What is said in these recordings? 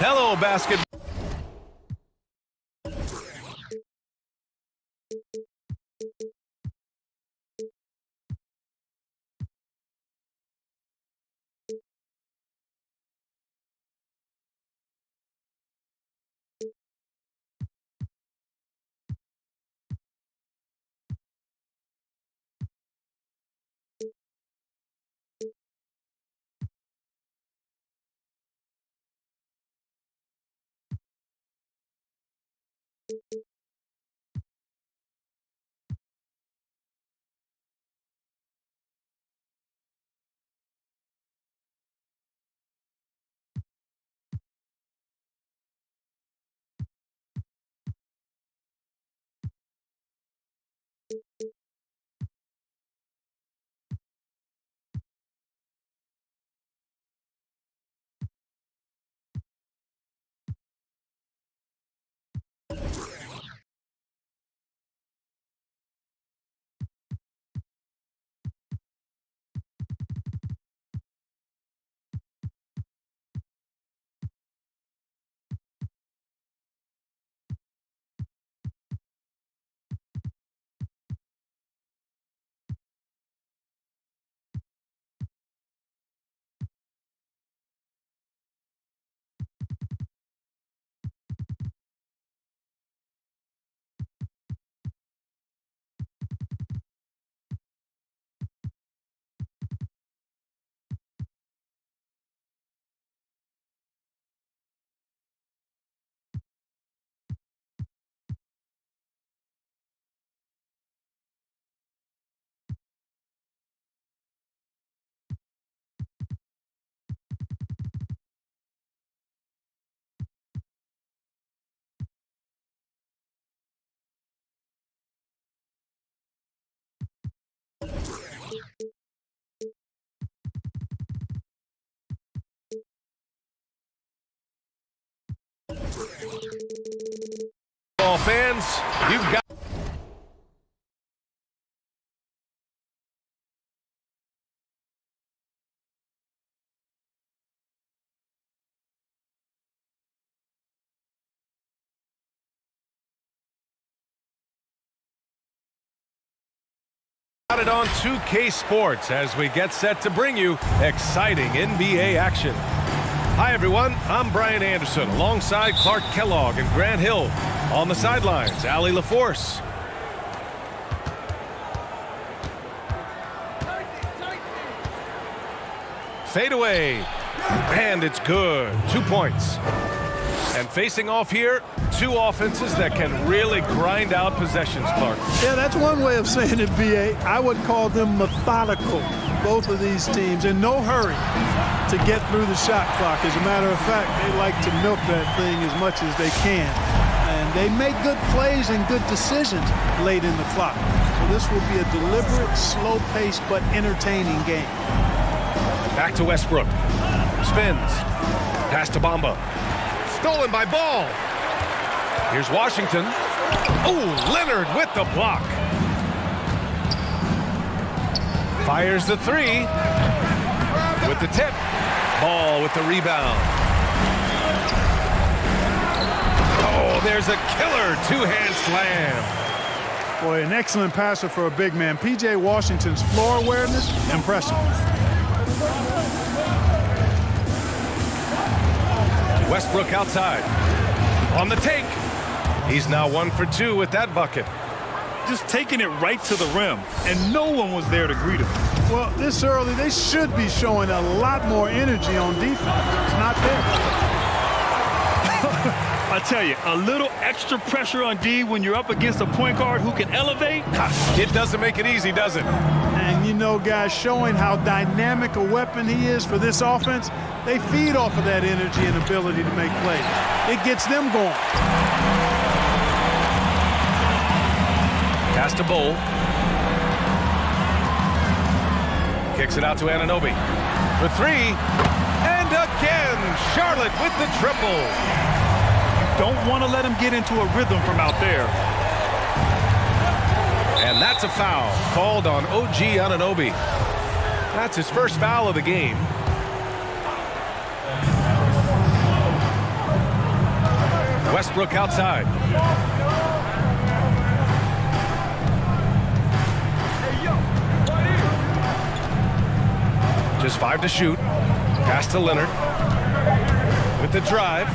Hello, basketball. Fans, you've got it on 2K Sports as we get set to bring you exciting NBA action. Hi everyone, I'm Brian Anderson alongside Clark Kellogg and Grant Hill. On the sidelines, Allie LaForce. Fade away, and it's good. 2 points. And facing off here, two offenses that can really grind out possessions, Clark. Yeah, that's one way of saying it, B.A. I would call them methodical, both of these teams, in no hurry to get through the shot clock. As a matter of fact, they like to milk that thing as much as they can. And they make good plays and good decisions late in the clock. So this will be a deliberate, slow-paced, but entertaining game. Back to Westbrook. Spins. Pass to Bamba. Stolen by Ball. Here's Washington. Oh, Leonard with the block. Fires the three. With the tip. Ball with the rebound. Oh, there's a killer two-hand slam. Boy, an excellent passer for a big man. P.J. Washington's floor awareness, impressive. Westbrook outside. On the take. He's now 1 for 2 with that bucket. Just taking it right to the rim, and no one was there to greet him. Well, this early, they should be showing a lot more energy on defense. It's not there. I tell you, a little extra pressure on D when you're up against a point guard who can elevate. It doesn't make it easy, does it? And you know, guys, showing how dynamic a weapon he is for this offense, they feed off of that energy and ability to make plays. It gets them going. Pass to Bull. Kicks it out to Anunoby. For 3. And again, Charlotte with the triple. Don't want to let him get into a rhythm from out there. And that's a foul called on OG Anunoby. That's his first foul of the game. Westbrook outside. Just 5 to shoot. Pass to Leonard. With the drive.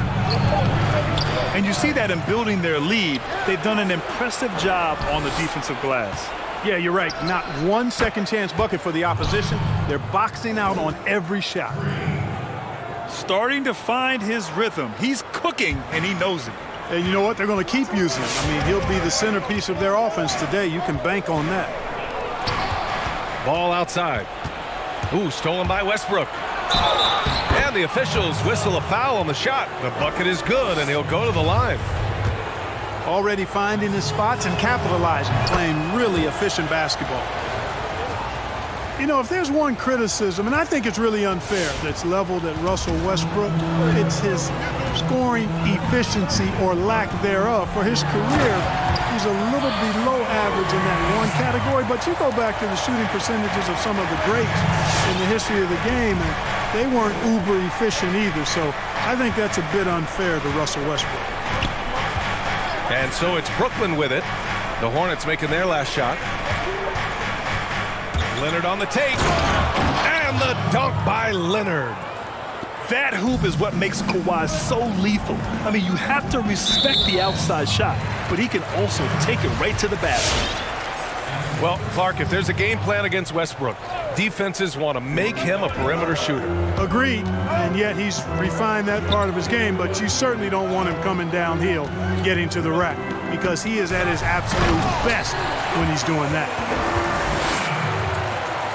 And you see that in building their lead, they've done an impressive job on the defensive glass. Yeah, you're right. Not one second chance bucket for the opposition. They're boxing out on every shot. Starting to find his rhythm. He's cooking, and he knows it. And you know what? They're going to keep using him. I mean, he'll be the centerpiece of their offense today. You can bank on that. Ball outside. Ooh, stolen by Westbrook. And the officials whistle a foul on the shot. The bucket is good, and he'll go to the line. Already finding his spots and capitalizing, playing really efficient basketball. You know, if there's one criticism, and I think it's really unfair that's leveled at Russell Westbrook, it's his scoring efficiency or lack thereof. For his career, he's a little below average in that one category, but you go back to the shooting percentages of some of the greats in the history of the game, and they weren't uber efficient either. So I think that's a bit unfair to Russell Westbrook. And so it's Brooklyn with it. The Hornets making their last shot. Leonard on the take. And the dunk by Leonard. That hoop is what makes Kawhi so lethal. I mean, you have to respect the outside shot, but he can also take it right to the basket. Well, Clark, if there's a game plan against Westbrook, defenses want to make him a perimeter shooter. Agreed, and yet he's refined that part of his game, but you certainly don't want him coming downhill, getting to the rack, because he is at his absolute best when he's doing that.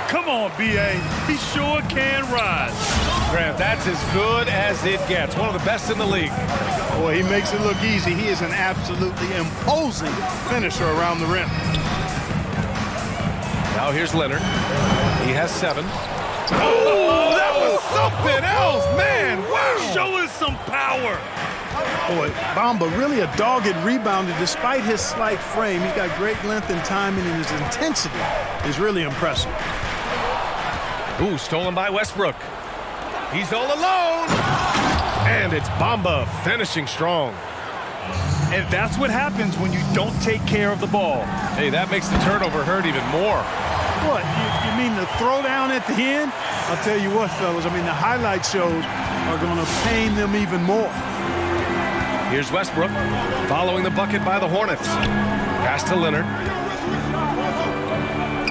Come on, B.A. He sure can rise. Grant, that's as good as it gets. One of the best in the league. Boy, he makes it look easy. He is an absolutely imposing finisher around the rim. Now here's Leonard. He has 7. Oh, that was something else, man. Wow. Show us some power. Boy, Bamba really a dogged rebounder despite his slight frame. He's got great length and timing, and his intensity is really impressive. Ooh, stolen by Westbrook. He's all alone. And it's Bamba finishing strong. And that's what happens when you don't take care of the ball. Hey, that makes the turnover hurt even more. What, you mean the throwdown at the end? I'll tell you what, fellas, I mean, the highlight shows are going to pain them even more. Here's Westbrook following the bucket by the Hornets. Pass to Leonard.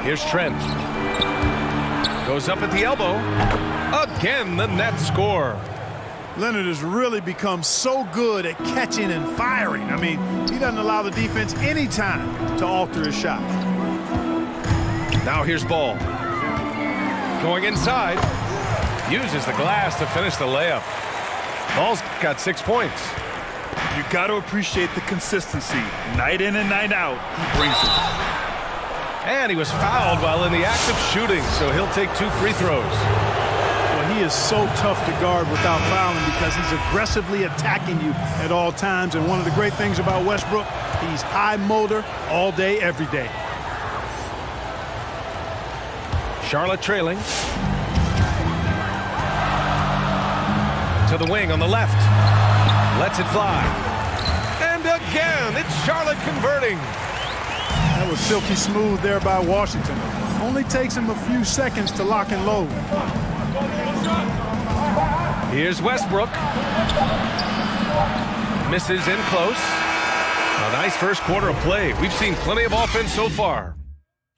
Here's Trent. Goes up at the elbow. Again, the net score. Leonard has really become so good at catching and firing. I mean, he doesn't allow the defense any time to alter his shot. Now here's Ball. Going inside. Uses the glass to finish the layup. Ball's got 6 points. You got to appreciate the consistency. Night in and night out, he brings it. And he was fouled while in the act of shooting, so he'll take 2 free throws. Well, he is so tough to guard without fouling because he's aggressively attacking you at all times. And one of the great things about Westbrook, he's high motor all day, every day. Charlotte trailing. To the wing on the left. Lets it fly. And again, it's Charlotte converting. That was silky smooth there by Washington. Only takes him a few seconds to lock and load. Here's Westbrook. Misses in close. A nice first quarter of play. We've seen plenty of offense so far.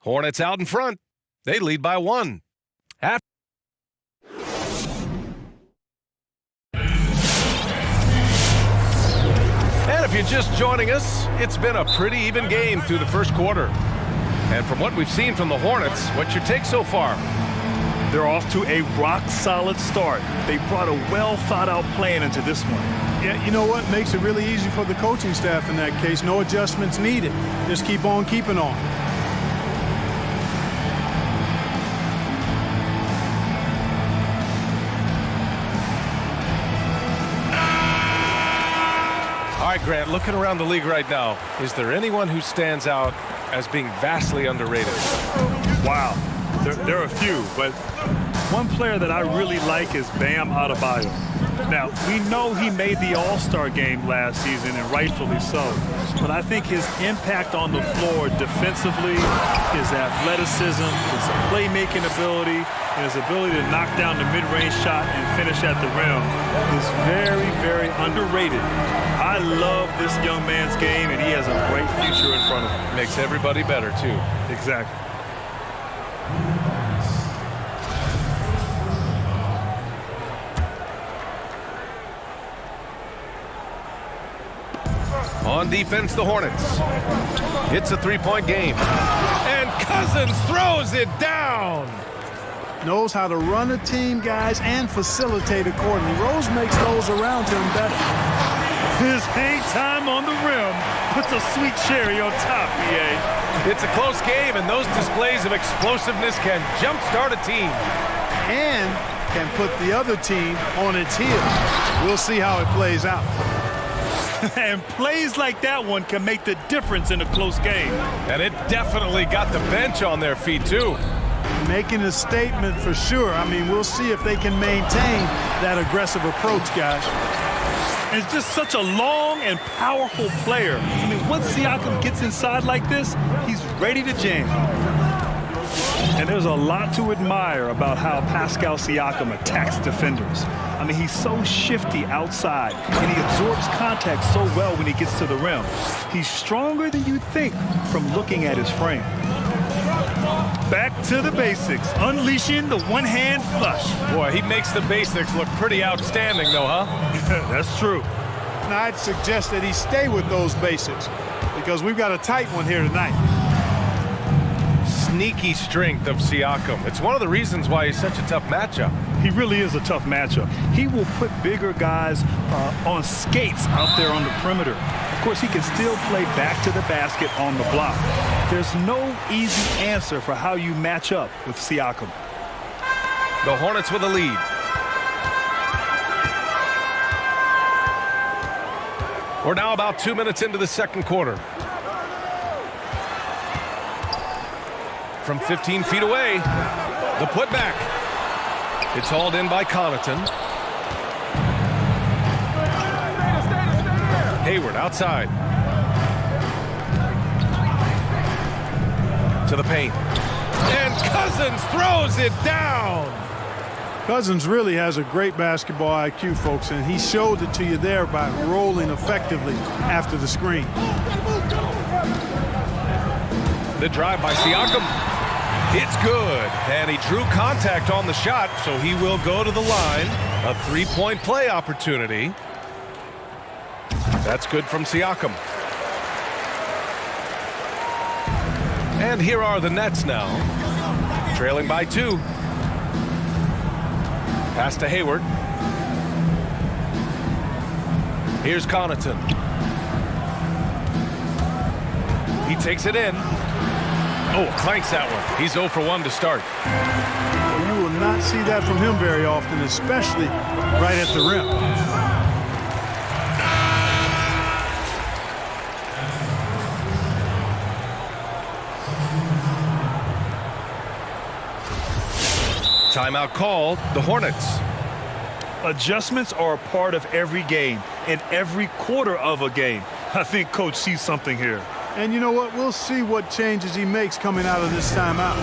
Hornets out in front. They lead by 1. And if you're just joining us, it's been a pretty even game through the first quarter. And from what we've seen from the Hornets, what's your take so far? They're off to a rock-solid start. They brought a well-thought-out plan into this one. Yeah, you know what? Makes it really easy for the coaching staff in that case. No adjustments needed. Just keep on keeping on. All right, Grant, looking around the league right now, is there anyone who stands out as being vastly underrated? Wow. There are a few, but one player that I really like is Bam Adebayo. Now, we know he made the All-Star game last season, and rightfully so. But I think his impact on the floor defensively, his athleticism, his playmaking ability, and his ability to knock down the mid-range shot and finish at the rim is very, very underrated. I love this young man's game, and he has a bright future in front of him. Makes everybody better, too. Exactly. On defense, the Hornets. It's a three-point game. And Cousins throws it down. Knows how to run a team, guys, and facilitate accordingly. Rose makes those around him better. His hang time on the rim puts a sweet cherry on top, EA. It's a close game, and those displays of explosiveness can jumpstart a team. And can put the other team on its heels. We'll see how it plays out. And plays like that one can make the difference in a close game. And it definitely got the bench on their feet, too. Making a statement for sure. I mean, we'll see if they can maintain that aggressive approach, guys. And it's just such a long and powerful player. I mean, once Siakam gets inside like this, he's ready to jam. And there's a lot to admire about how Pascal Siakam attacks defenders. I mean, he's so shifty outside, and he absorbs contact so well when he gets to the rim. He's stronger than you'd think from looking at his frame. Back to the basics, unleashing the one-hand flush. Boy, he makes the basics look pretty outstanding, though, huh? That's true. And I'd suggest that he stay with those basics because we've got a tight one here tonight. Sneaky strength of Siakam. It's one of the reasons why he's such a tough matchup. He really is a tough matchup. He will put bigger guys on skates out there on the perimeter. Of course, he can still play back to the basket on the block. There's no easy answer for how you match up with Siakam. The Hornets with a lead. We're now about 2 minutes into the second quarter. From 15 feet away, the putback. It's hauled in by Connaughton. Hayward outside. To the paint. And Cousins throws it down. Cousins really has a great basketball IQ, folks, and he showed it to you there by rolling effectively after the screen. The drive by Siakam. It's good, and he drew contact on the shot, so he will go to the line. A three-point play opportunity. That's good from Siakam. And here are the Nets now, trailing by 2. Pass to Hayward. Here's Connaughton. He takes it in. Oh, clanks that one. He's 0 for 1 to start. You will not see that from him very often, especially right at the rim. Timeout called. The Hornets. Adjustments are a part of every game and every quarter of a game. I think Coach sees something here. And you know what? We'll see what changes he makes coming out of this timeout.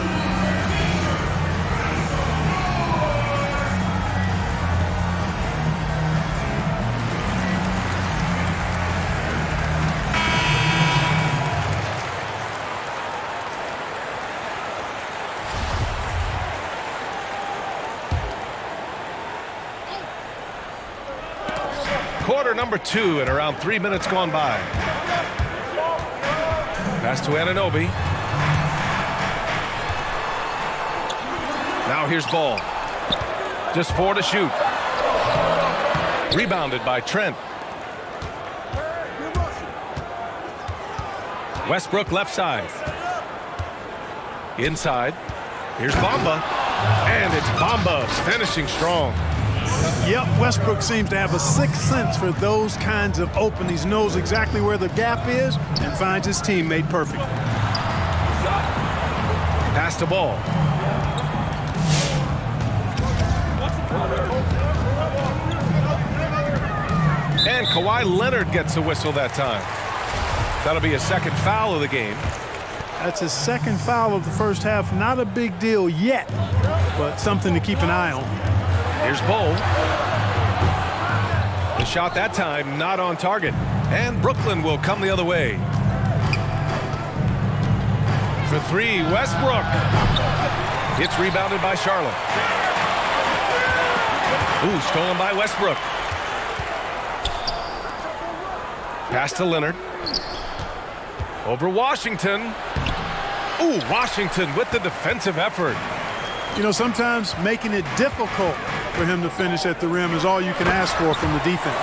quarter number 2 and around 3 minutes gone by. Pass to Anunoby. Now here's Ball. Just 4 to shoot. Rebounded by Trent. Westbrook left side. Inside. Here's Bamba. And it's Bamba finishing strong. Yep, Westbrook seems to have a sixth sense for those kinds of openings. Knows exactly where the gap is and finds his teammate perfect. Pass to Ball. And Kawhi Leonard gets a whistle that time. That'll be a second foul of the game. That's his second foul of the first half. Not a big deal yet, but something to keep an eye on. Here's Ball. The shot that time not on target. And Brooklyn will come the other way. For 3, Westbrook. It's rebounded by Charlotte. Ooh, stolen by Westbrook. Pass to Leonard. Over Washington. Ooh, Washington with the defensive effort. You know, sometimes making it difficult for him to finish at the rim is all you can ask for from the defense.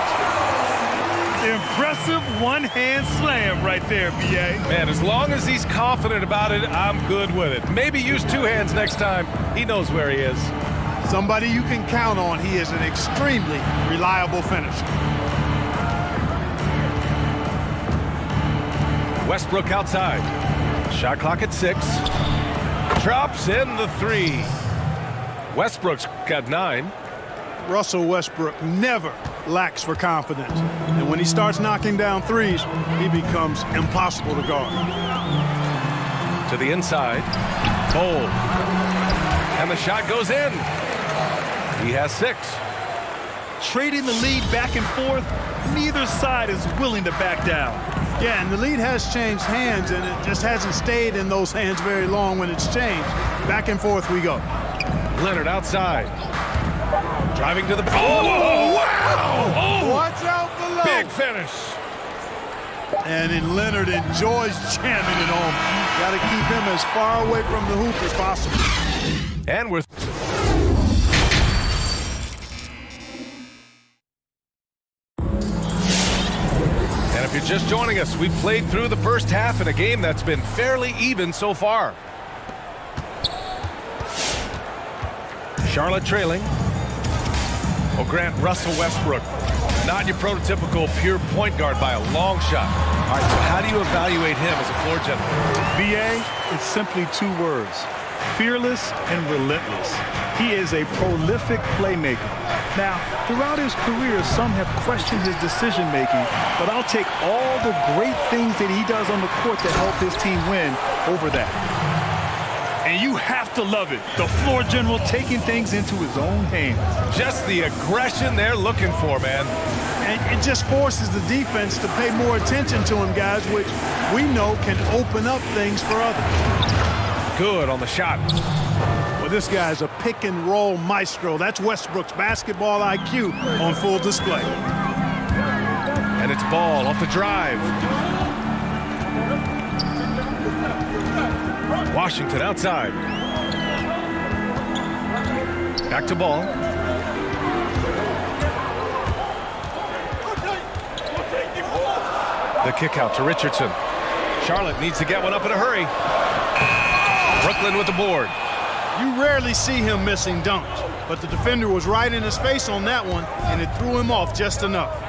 Impressive one-hand slam right there, B.A. Man, as long as he's confident about it, I'm good with it. Maybe use 2 hands next time. He knows where he is. Somebody you can count on. He is an extremely reliable finisher. Westbrook outside. Shot clock at 6. Drops in the 3. Westbrook's got 9. Russell Westbrook never lacks for confidence. And when he starts knocking down threes, he becomes impossible to guard. To the inside. Bold. And the shot goes in. He has 6. Trading the lead back and forth, neither side is willing to back down. Yeah, and the lead has changed hands, and it just hasn't stayed in those hands very long when it's changed. Back and forth we go. Leonard outside. Driving to the... Oh, wow! Oh, watch out below. Big finish. And then Leonard enjoys jamming it home. Got to keep him as far away from the hoop as possible. And we're... And if you're just joining us, we've played through the first half in a game that's been fairly even so far. Charlotte trailing. Oh, Grant, Russell Westbrook. Not your prototypical pure point guard by a long shot. All right, so how do you evaluate him as a floor general? B.A., it's simply 2 words. Fearless and relentless. He is a prolific playmaker. Now, throughout his career, some have questioned his decision-making, but I'll take all the great things that he does on the court to help his team win over that. And you have to love it. The floor general taking things into his own hands. Just the aggression they're looking for, man. And it just forces the defense to pay more attention to him, guys, which we know can open up things for others. Good on the shot. Well, this guy's a pick-and-roll maestro. That's Westbrook's basketball IQ on full display. And it's Ball off the drive. Washington outside. Back to Ball. The kick out to Richardson. Charlotte needs to get one up in a hurry. Brooklyn with the board. You rarely see him missing dunks, but the defender was right in his face on that one, and it threw him off just enough.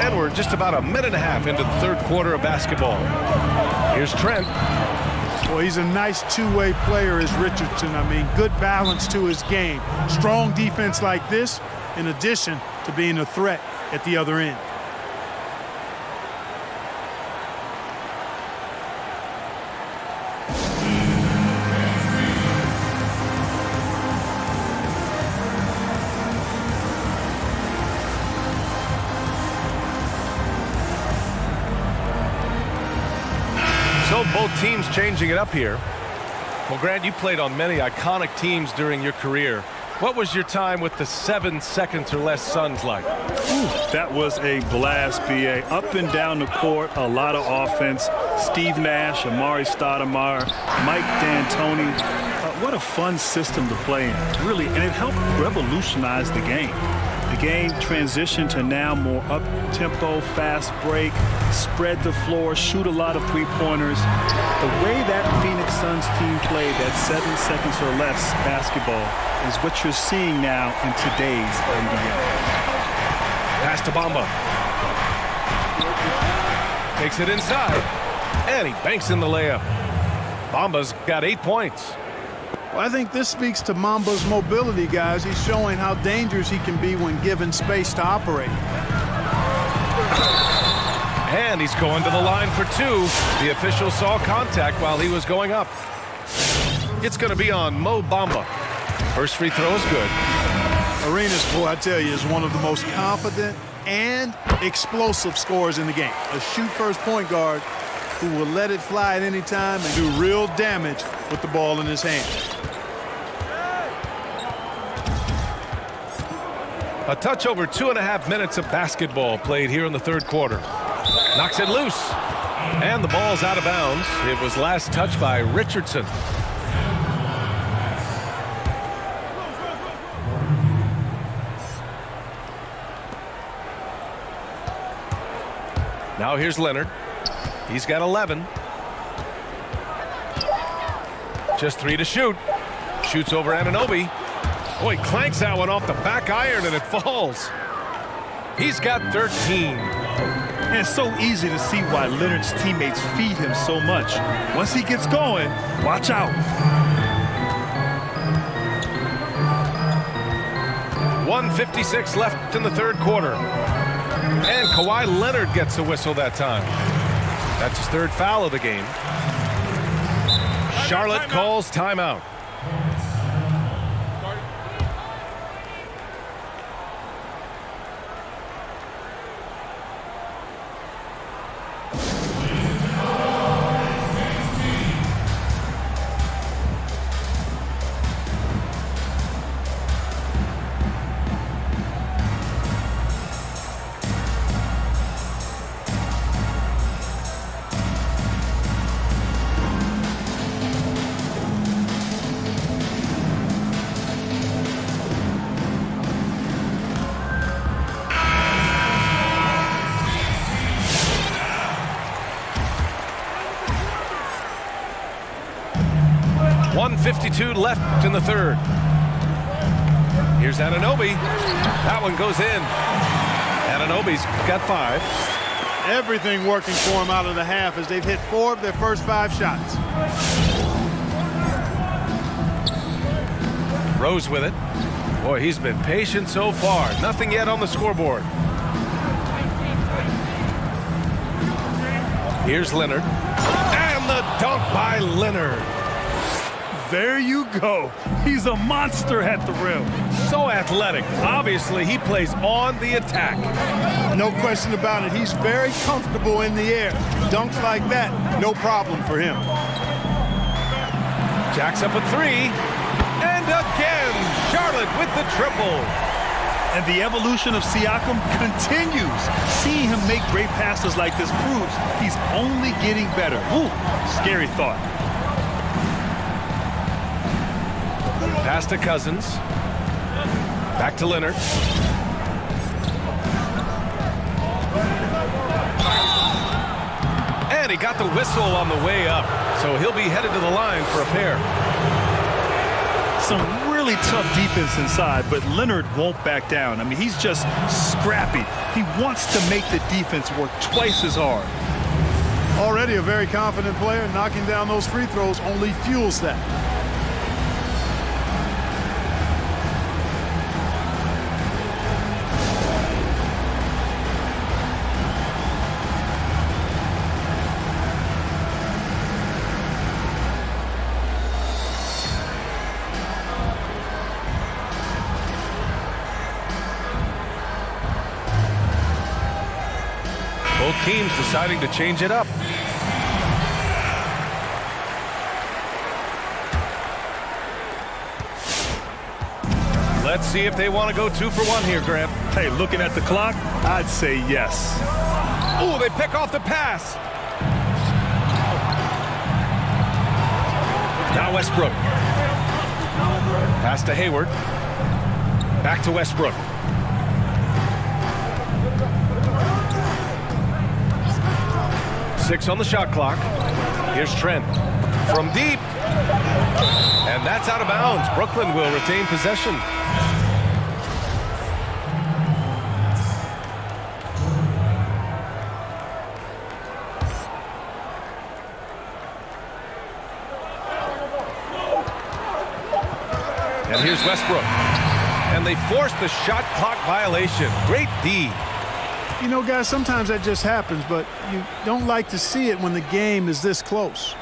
And we're just about a minute and a half into the 3rd quarter of basketball. Here's Trent. Well, he's a nice two-way player, is Richardson. I mean, good balance to his game. Strong defense like this, in addition to being a threat at the other end. Both teams changing it up here. Well, Grant, you played on many iconic teams during your career. What was your time with the 7 seconds or less Suns like? Ooh, that was a blast, B.A. Up and down the court, a lot of offense. Steve Nash, Amari Stoudemire, Mike D'Antoni. What a fun system to play in, really. And it helped revolutionize the game. The game transitioned to now more up-tempo, fast break, spread the floor, shoot a lot of three-pointers. The way that Phoenix Suns team played that 7 seconds or less basketball is what you're seeing now in today's NBA. Pass to Bamba. Takes it inside, and he banks in the layup. Bamba's got 8 points. Well, I think this speaks to Mamba's mobility, guys. He's showing how dangerous he can be when given space to operate. And he's going to the line for 2. The official saw contact while he was going up. It's going to be on Mo Bamba. First free throw is good. Arenas, boy, I tell you, is one of the most confident and explosive scorers in the game. A shoot-first point guard who will let it fly at any time and do real damage with the ball in his hand. A touch over 2.5 minutes of basketball played here in the third quarter. Knocks it loose. And the ball's out of bounds. It was last touched by Richardson. Now here's Leonard. He's got 11. Just 3 to shoot. Shoots over Anunoby. Oh, he clanks that one off the back iron and it falls. He's got 13. And it's so easy to see why Leonard's teammates feed him so much. Once he gets going, watch out. 1:56 left in the third quarter. And Kawhi Leonard gets a whistle that time. That's his 3rd foul of the game. Charlotte calls timeout. .52 left in the third. Here's Anunoby. That one goes in. Anunoby's got 5. Everything working for him out of the half as they've hit 4 of their first 5 shots. Rose with it. Boy, he's been patient so far. Nothing yet on the scoreboard. Here's Leonard. And the dunk by Leonard. There you go. He's a monster at the rim. So athletic. Obviously, he plays on the attack. No question about it. He's very comfortable in the air. Dunks like that, no problem for him. Jacks up a 3. And again, Charlotte with the triple. And the evolution of Siakam continues. Seeing him make great passes like this proves he's only getting better. Ooh, scary thought. Pass to Cousins. Back to Leonard. And he got the whistle on the way up. So he'll be headed to the line for a pair. Some really tough defense inside, but Leonard won't back down. I mean, he's just scrappy. He wants to make the defense work twice as hard. Already a very confident player. Knocking down those free throws only fuels that. Both teams deciding to change it up. Let's see if they want to go 2 for 1 here, Grant. Hey, looking at the clock, I'd say yes. Oh, they pick off the pass. Now Westbrook. Pass to Hayward. Back to Westbrook. Six on the shot clock. Here's Trent from deep. And that's out of bounds. Brooklyn will retain possession. And here's Westbrook. And they forced the shot clock violation. Great D. You know, guys, sometimes that just happens, but you don't like to see it when the game is this close.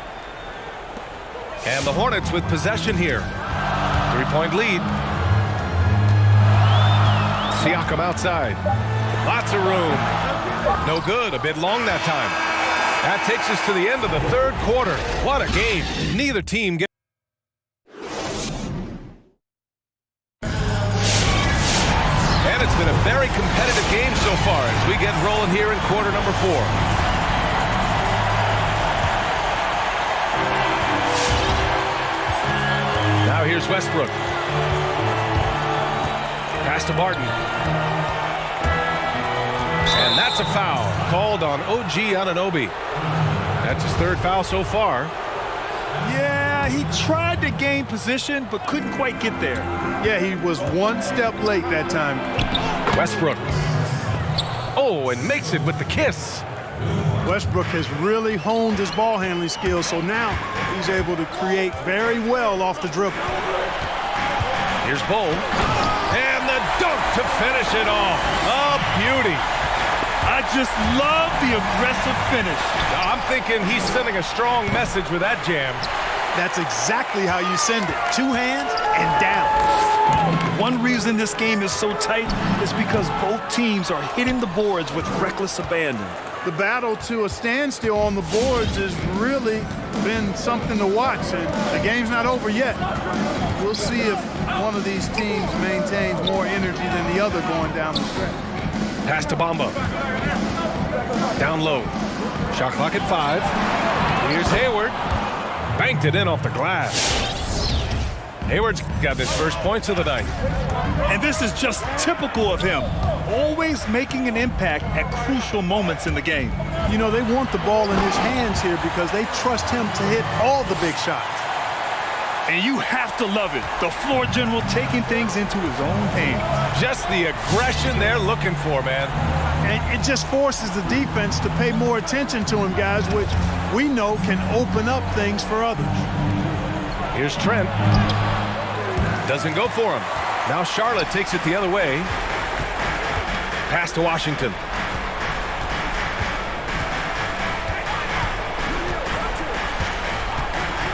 And the Hornets with possession here. 3-point lead. Siakam outside. Lots of room. No good. A bit long that time. That takes us to the end of the third quarter. What a game. Neither team gets. And it's been a very competitive game so far as we get rolling here in quarter number 4. Now here's Westbrook. Pass to Barton. And that's a foul called on OG Anunoby. That's his 3rd foul so far. Yeah, he tried to gain position, but couldn't quite get there. Yeah, he was 1 step late that time. Westbrook. Oh, and makes it with the kiss. Westbrook has really honed his ball handling skills, so now he's able to create very well off the dribble. Here's Bull. And the dunk to finish it off. A beauty. I just love the aggressive finish. I'm thinking he's sending a strong message with that jam. That's exactly how you send it. 2 hands and down. One reason this game is so tight is because both teams are hitting the boards with reckless abandon. The battle to a standstill on the boards has really been something to watch, and the game's not over yet. We'll see if one of these teams maintains more energy than the other going down the stretch. Pass to Bamba. Down low. Shot clock at 5. Here's Hayward. Banked it in off the glass. Hayward's got his first points of the night. And this is just typical of him. Always making an impact at crucial moments in the game. You know, they want the ball in his hands here because they trust him to hit all the big shots. And you have to love it. The floor general taking things into his own hands. Just the aggression they're looking for, man. And it just forces the defense to pay more attention to him, guys, which we know can open up things for others. Here's Trent. Doesn't go for him. Now Charlotte takes it the other way. Pass to Washington.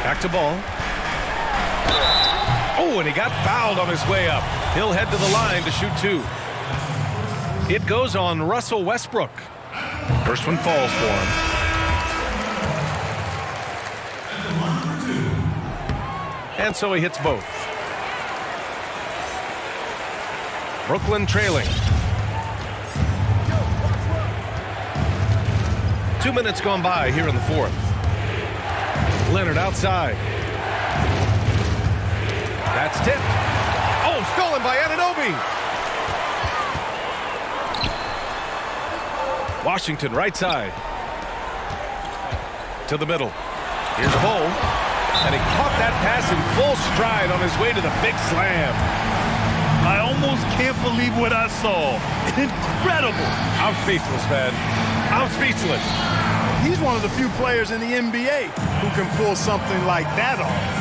Back to Ball. Oh, and he got fouled on his way up. He'll head to the line to shoot 2. It goes on Russell Westbrook. First one falls for him. And so he hits both. Brooklyn trailing. 2 minutes gone by here in the 4th. Leonard outside. That's tipped. Oh, stolen by Anunoby. Washington right side. To the middle. Here's Bull. And he caught that pass in full stride on his way to the big slam. I almost can't believe what I saw. Incredible. I'm speechless, man. I'm speechless. He's one of the few players in the NBA who can pull something like that off.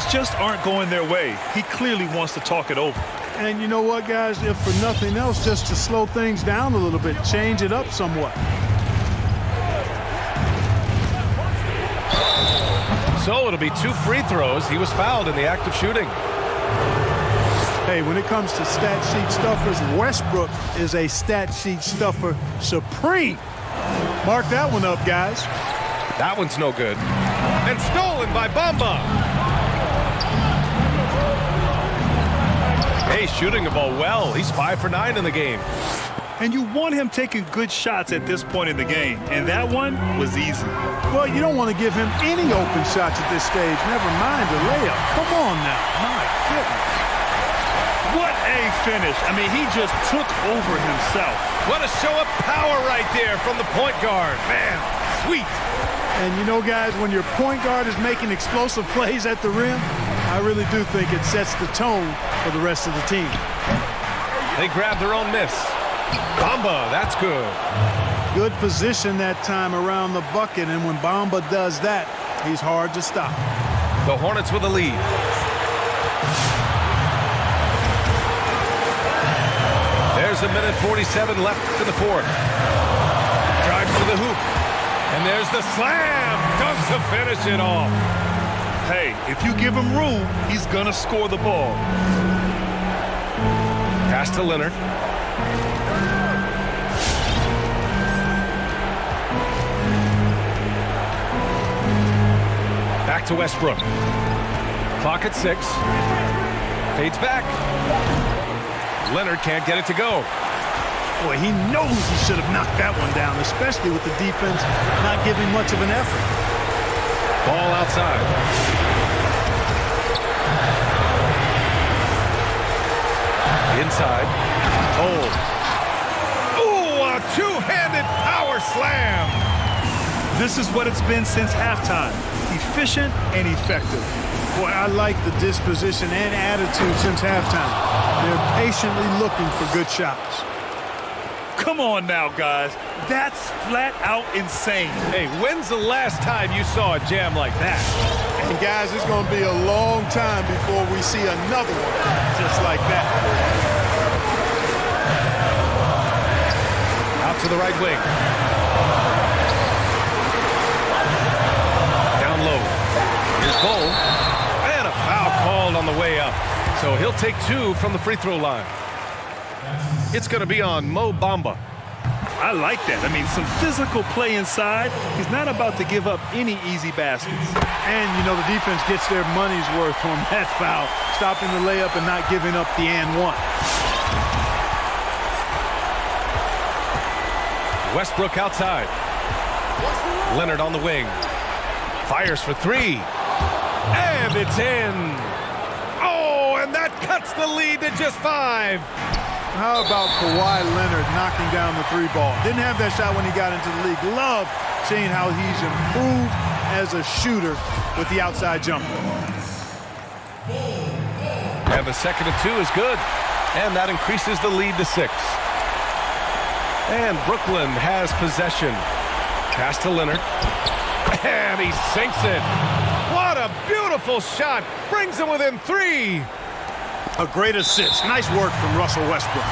Just aren't going their way. He clearly wants to talk it over. And you know what, guys? If for nothing else, just to slow things down a little bit, change it up somewhat. So it'll be 2 free throws. He was fouled in the act of shooting. Hey, when it comes to stat sheet stuffers, Westbrook is a stat sheet stuffer supreme. Mark that one up, guys. That one's no good. And stolen by Bamba. Hey, shooting the ball well. He's 5 for 9 in the game. And you want him taking good shots at this point in the game. And that one was easy. Well, you don't want to give him any open shots at this stage. Never mind the layup. Come on now. My goodness. What a finish. I mean, he just took over himself. What a show of power right there from the point guard. Man, sweet. And you know, guys, when your point guard is making explosive plays at the rim, I really do think it sets the tone for the rest of the team. They grab their own miss. Bamba, that's good. Good position that time around the bucket, and when Bamba does that, he's hard to stop. The Hornets with a lead. There's a minute 47 left to the fourth. Drives to the hoop. And there's the slam. Dunk to finish it off. Hey, if you give him room, he's going to score the ball. Pass to Leonard. Back to Westbrook. Clock at 6. Fades back. Leonard can't get it to go. Boy, he knows he should have knocked that one down, especially with the defense not giving much of an effort. Ball outside. Inside. Hold. Ooh, a two-handed power slam. This is what it's been since halftime. Efficient and effective. Boy, I like the disposition and attitude since halftime. They're patiently looking for good shots. Come on now, guys. That's flat out insane. Hey, when's the last time you saw a jam like that? And guys, it's going to be a long time before we see another one just like that. Out to the right wing. Down low. Here's Cole. And a foul called on the way up. So he'll take 2 from the free throw line. It's going to be on Mo Bamba. I like that. I mean, some physical play inside. He's not about to give up any easy baskets. And, you know, the defense gets their money's worth on that foul, stopping the layup and not giving up the and one. Westbrook outside. Leonard on the wing. Fires for 3. And it's in. Oh, and that cuts the lead to just 5. How about Kawhi Leonard knocking down the 3 ball? Didn't have that shot when he got into the league. Love seeing how he's improved as a shooter with the outside jumper. And the second and 2 is good. And that increases the lead to 6. And Brooklyn has possession. Pass to Leonard. And he sinks it. What a beautiful shot. Brings him within 3. A great assist. Nice work from Russell Westbrook.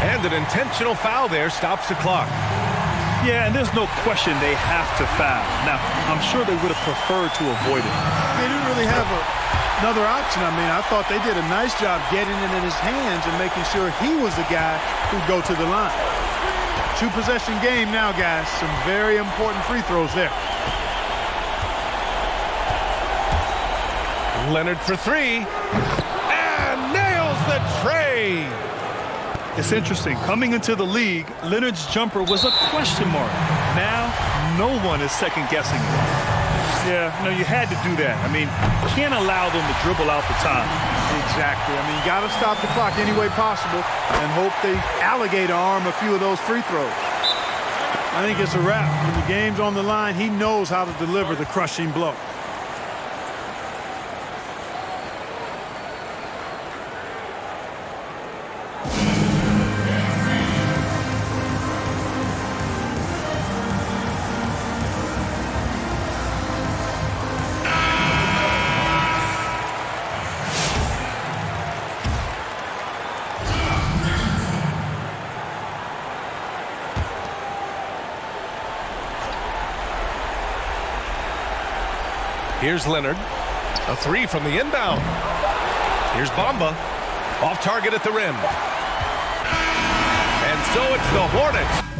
And an intentional foul there stops the clock. Yeah, and there's no question they have to foul. Now, I'm sure they would have preferred to avoid it. They didn't really have another option. I mean, I thought they did a nice job getting it in his hands and making sure he was the guy who'd go to the line. 2-possession game now, guys. Some very important free throws there. Leonard for 3. The tray. It's interesting. Coming into the league, Leonard's jumper was a question mark. Now, no one is second-guessing it. Yeah, no, you had to do that. I mean, you can't allow them to dribble out the time. Exactly. I mean, you got to stop the clock any way possible and hope they alligator arm a few of those free throws. I think it's a wrap. When the game's on the line, he knows how to deliver the crushing blow. Here's Leonard. A 3 from the inbound. Here's Bamba. Off target at the rim. And so it's the Hornets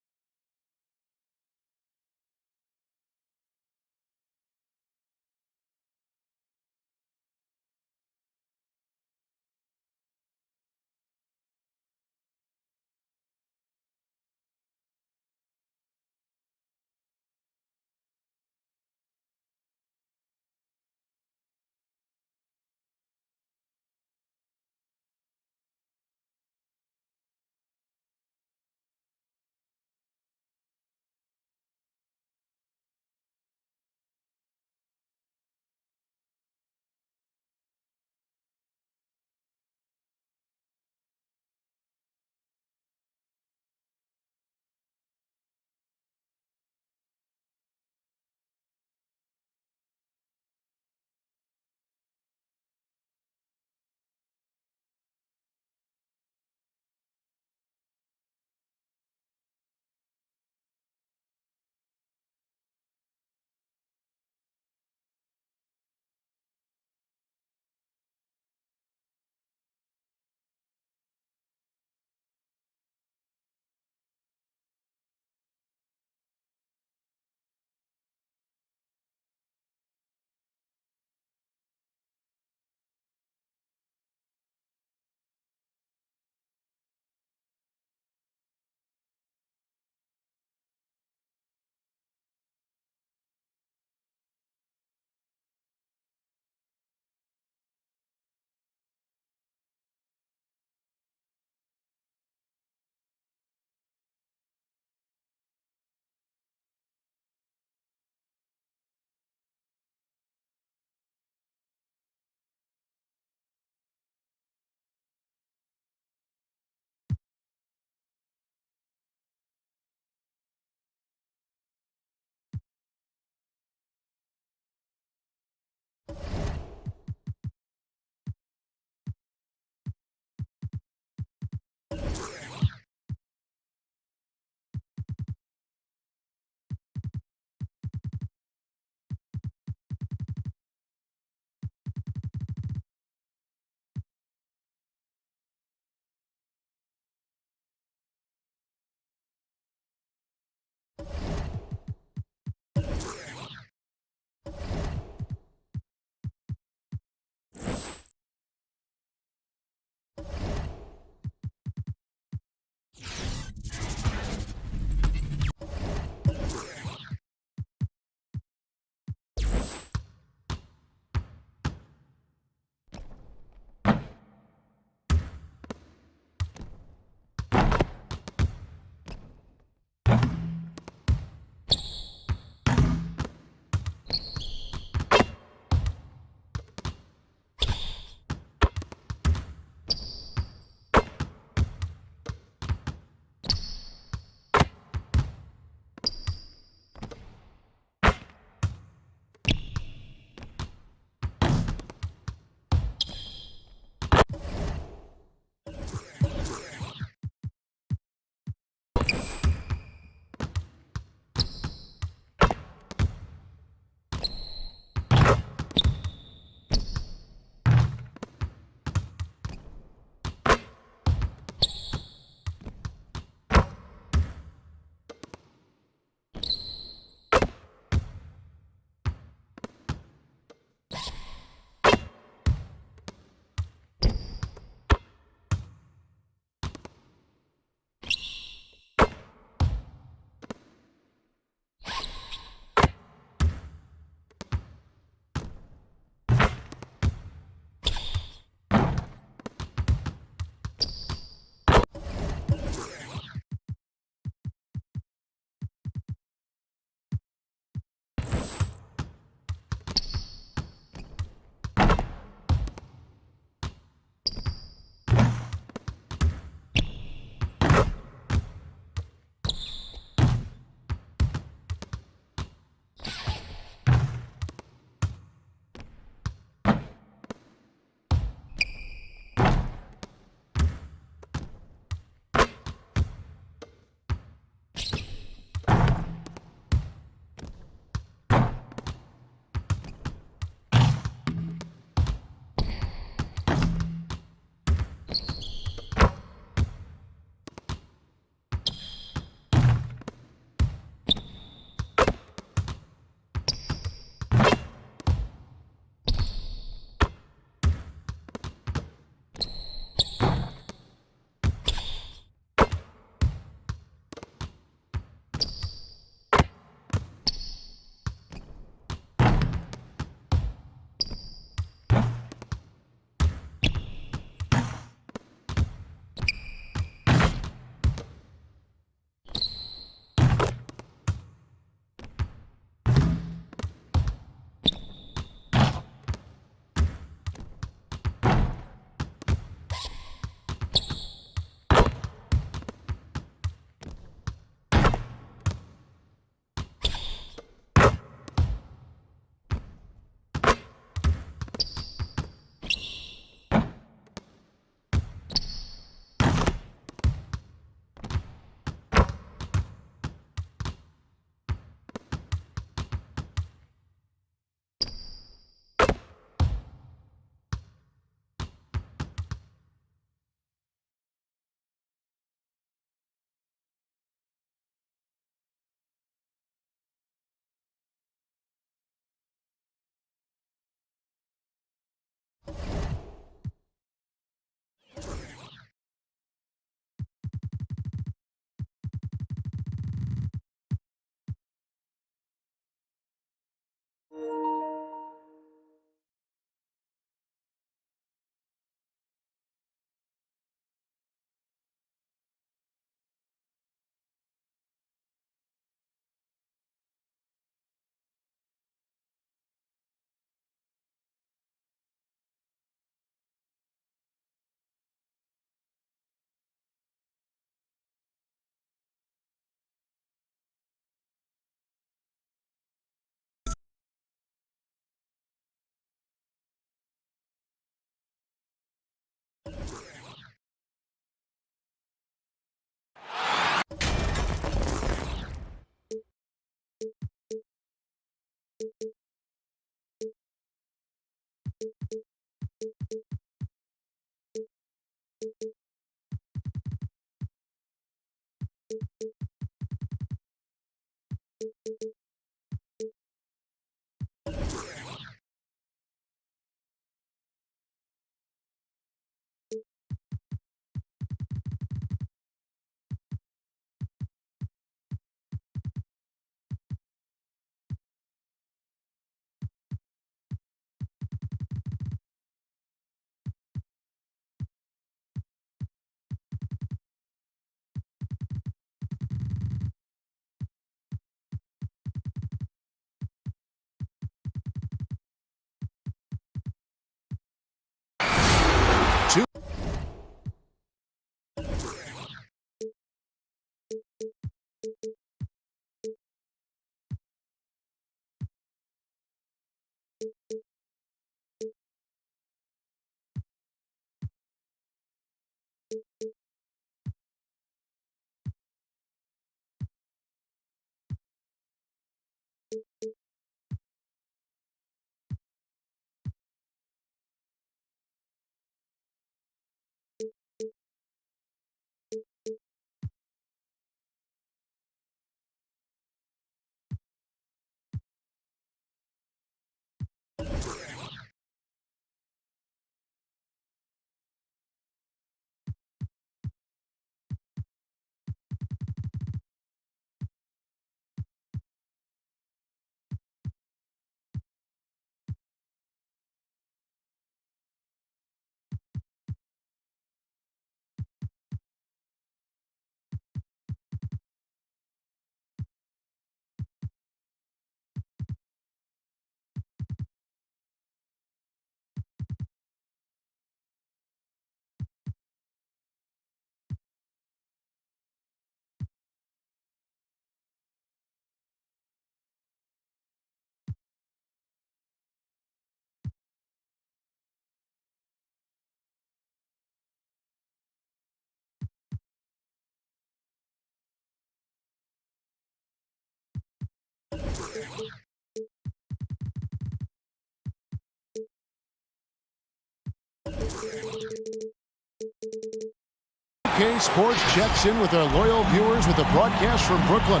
NBA2K Sports checks in with our loyal viewers with a broadcast from Brooklyn,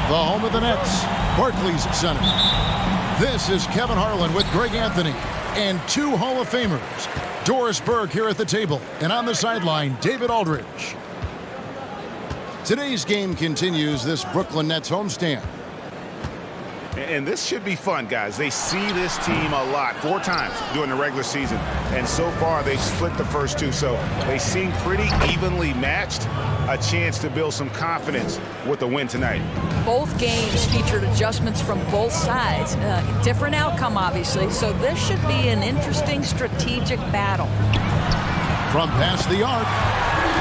the home of the Nets, Barclays Center. This is Kevin Harlan with Greg Anthony and two Hall of Famers, Doris Berg here at the table, and on the sideline, David Aldridge. Today's game continues this Brooklyn Nets homestand. And this should be fun, guys. They see this team a lot, 4 times during the regular season. And so far, they've split the first 2. So they seem pretty evenly matched. A chance to build some confidence with the win tonight. Both games featured adjustments from both sides. Different outcome, obviously. So this should be an interesting strategic battle. From past the arc,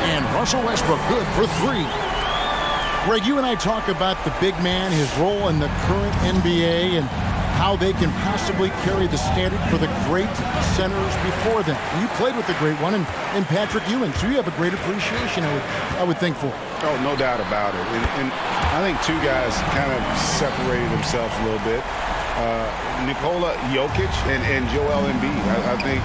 and Russell Westbrook good for 3. Greg, you and I talk about the big man, his role in the current NBA, and how they can possibly carry the standard for the great centers before them. You played with the great one, and Patrick Ewing, so you have a great appreciation, I would think, for it. Oh, no doubt about it. And I think 2 guys kind of separated themselves a little bit. Nikola Jokic and Joel Embiid, I think,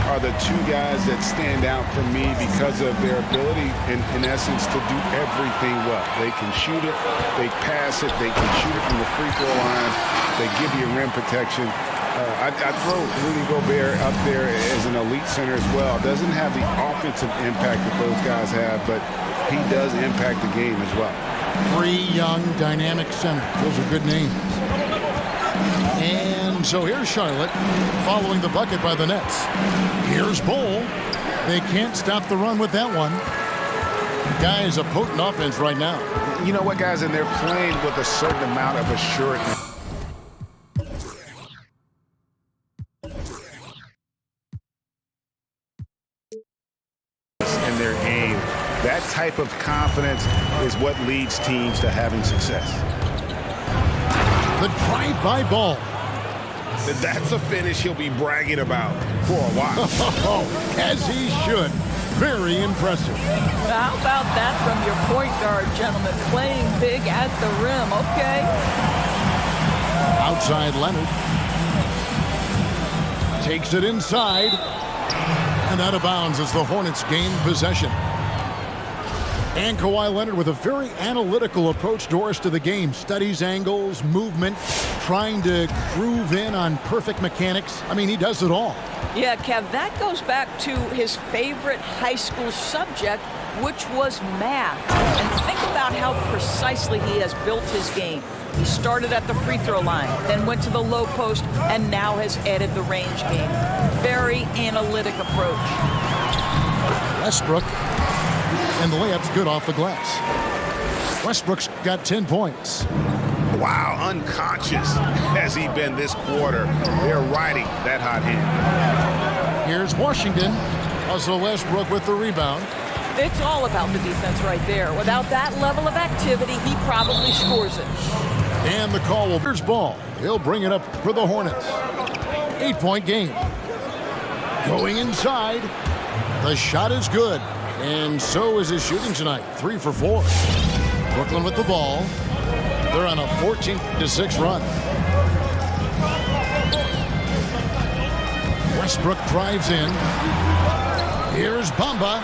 are the 2 guys that stand out for me because of their ability, in essence, to do everything well. They can shoot it, they pass it, they can shoot it from the free throw line, they give you rim protection. I'd throw Rudy Gobert up there as an elite center as well. Doesn't have the offensive impact that those guys have, but he does impact the game as well. 3 young, dynamic centers. Those are good names. And so here's Charlotte following the bucket by the Nets. Here's Bol. They can't stop the run with that one. Guy is a potent offense right now. You know what, guys? And they're playing with a certain amount of assurance. In their game, that type of confidence is what leads teams to having success. The drive-by ball. That's a finish he'll be bragging about for a while. As he should. Very impressive. How about that from your point guard, gentlemen? Playing big at the rim, okay? Outside Leonard. Takes it inside. And out of bounds as the Hornets gain possession. And Kawhi Leonard with a very analytical approach, Doris, to the game. Studies angles, movement, trying to groove in on perfect mechanics. I mean, he does it all. Yeah, Kev, that goes back to his favorite high school subject, which was math. And think about how precisely he has built his game. He started at the free throw line, then went to the low post, and now has added the range game. Very analytic approach. Westbrook, and the layup's good off the glass. Westbrook's got 10 points. Wow, unconscious has he been this quarter. They're riding that hot hand. Here's Washington. Russell Westbrook with the rebound. It's all about the defense right there. Without that level of activity, he probably scores it. And the call will be ball. He'll bring it up for the Hornets. 8-point game. Going inside. The shot is good. And so is his shooting tonight. 3 for 4. Brooklyn with the ball. They're on a 14-6 run. Westbrook drives in. Here's Bamba.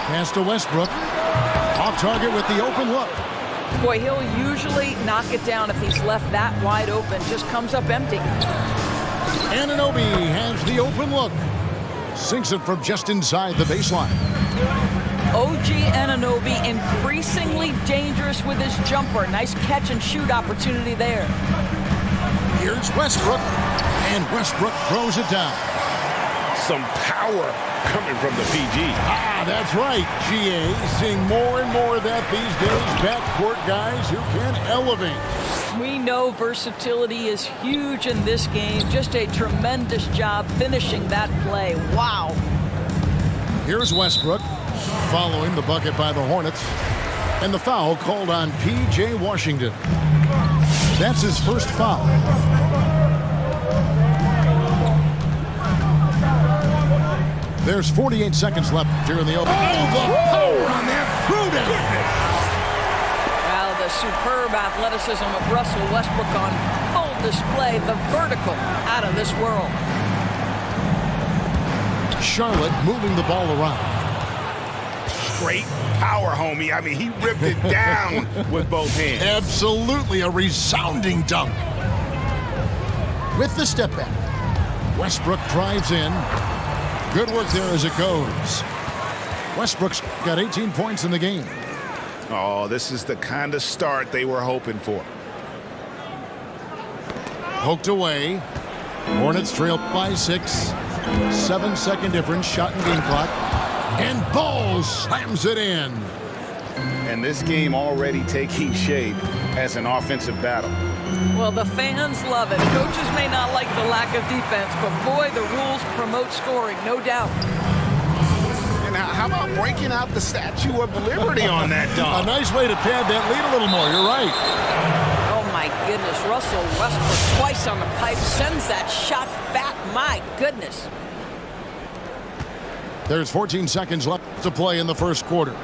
Pass to Westbrook. Off target with the open look. Boy, he'll usually knock it down if he's left that wide open. Just comes up empty. Anunoby has the open look. Sinks it from just inside the baseline. OG Anunoby increasingly dangerous with his jumper. Nice catch and shoot opportunity there. Here's Westbrook. And Westbrook throws it down. Some power coming from the PG. Ah, that's right, GA. Seeing more and more of that these days. Backcourt guys who can elevate. We know versatility is huge in this game. Just a tremendous job finishing that play. Wow. Here's Westbrook following the bucket by the Hornets. And the foul called on P.J. Washington. That's his first foul. There's 48 seconds left here in the open. Oh, the power on that throwdown. Well, the superb athleticism of Russell Westbrook on full display. The vertical out of this world. Charlotte moving the ball around. Great power, homie. I mean, he ripped it down with both hands. Absolutely a resounding dunk. With the step back. Westbrook drives in. Good work there as it goes. Westbrook's got 18 points in the game. Oh, this is the kind of start they were hoping for. Poked away. Hornets trail by 6. 7-second difference. Shot and game clock. And Ball slams it in. And this game already taking shape as an offensive battle. Well, the fans love it. Coaches may not like the lack of defense, but boy, the rules promote scoring, no doubt. And how about breaking out the Statue of Liberty on that dunk? A nice way to pad that lead a little more. You're right. Oh, my goodness. Russell Westbrook twice on the pipe sends that shot back. My goodness. There's 14 seconds left to play in the first quarter.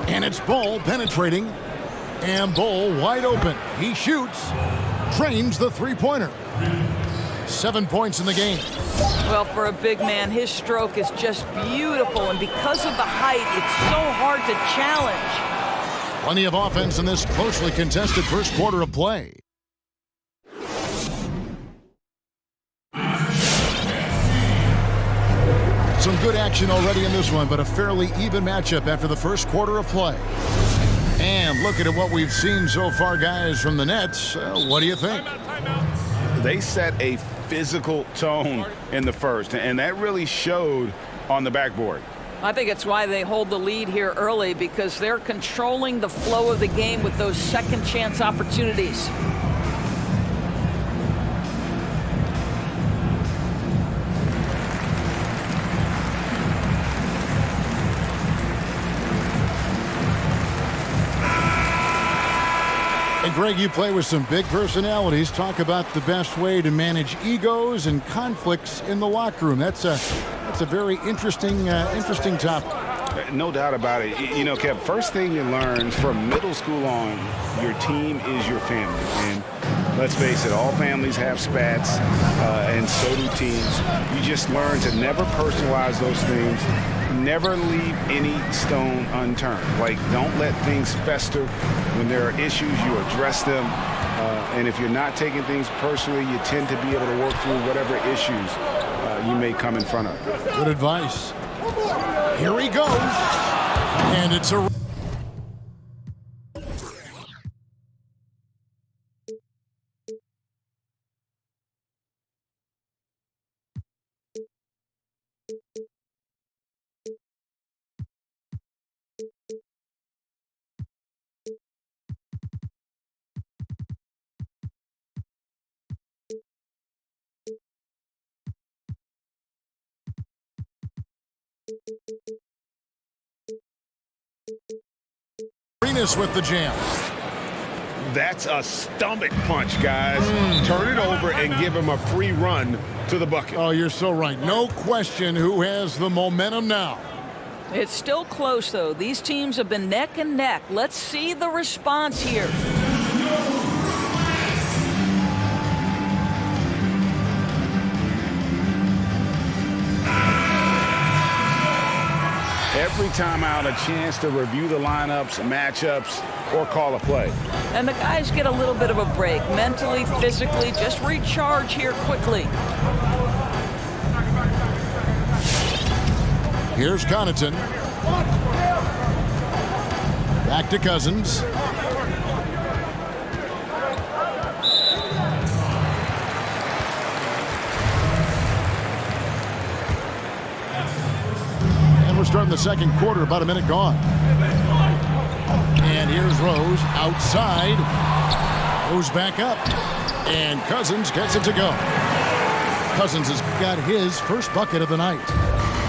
And it's Ball penetrating. And Ball wide open. He shoots. Drains the three-pointer. 7 points in the game. Well, for a big man, his stroke is just beautiful. And because of the height, it's so hard to challenge. Plenty of offense in this closely contested first quarter of play. Some good action already in this one, but a fairly even matchup after the first quarter of play. And looking at what we've seen so far, guys, from the Nets, what do you think? They set a physical tone in the first, and that really showed on the backboard. I think it's why they hold the lead here early, because they're controlling the flow of the game with those second chance opportunities. And Greg, you play with some big personalities. Talk about the best way to manage egos and conflicts in the locker room. That's a very interesting topic. No doubt about it. You know, Kev, first thing you learn from middle school on, your team is your family. And let's face it, all families have spats, and so do teams. You just learn to never personalize those things. never leave any stone unturned. Like, don't let things fester. When there are issues, you address them. And if you're not taking things personally, you tend to be able to work through whatever issues you may come in front of. Good advice. Here he goes. And it's a... Arenas with the jam. That's a stomach punch, guys. Turn it over and give him a free run to the bucket. Oh, you're so right. No question who has the momentum now. It's still close, though. These teams have been neck and neck. Let's see the response here. Every time out, a chance to review the lineups, matchups, or call a play. And the guys get a little bit of a break, mentally, physically, just recharge here quickly. Here's Connaughton. Back to Cousins. And we're starting the second quarter, about a minute gone. And here's Rose outside. Rose back up. And Cousins gets it to go. Cousins has got his first bucket of the night.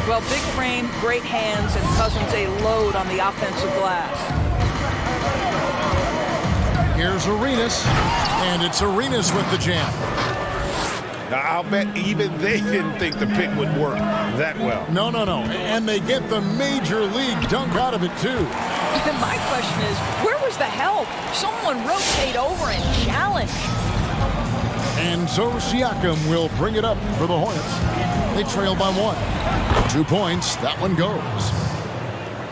Well, big frame, great hands, and Cousins a load on the offensive glass. Here's Arenas, and it's Arenas with the jam. Now, I'll bet even they didn't think the pick would work that well. No. And they get the major league dunk out of it, too. My question is, where was the help? Someone rotate over and challenge. And so Siakam will bring it up for the Hornets. They trail by 1. 2 points. That one goes.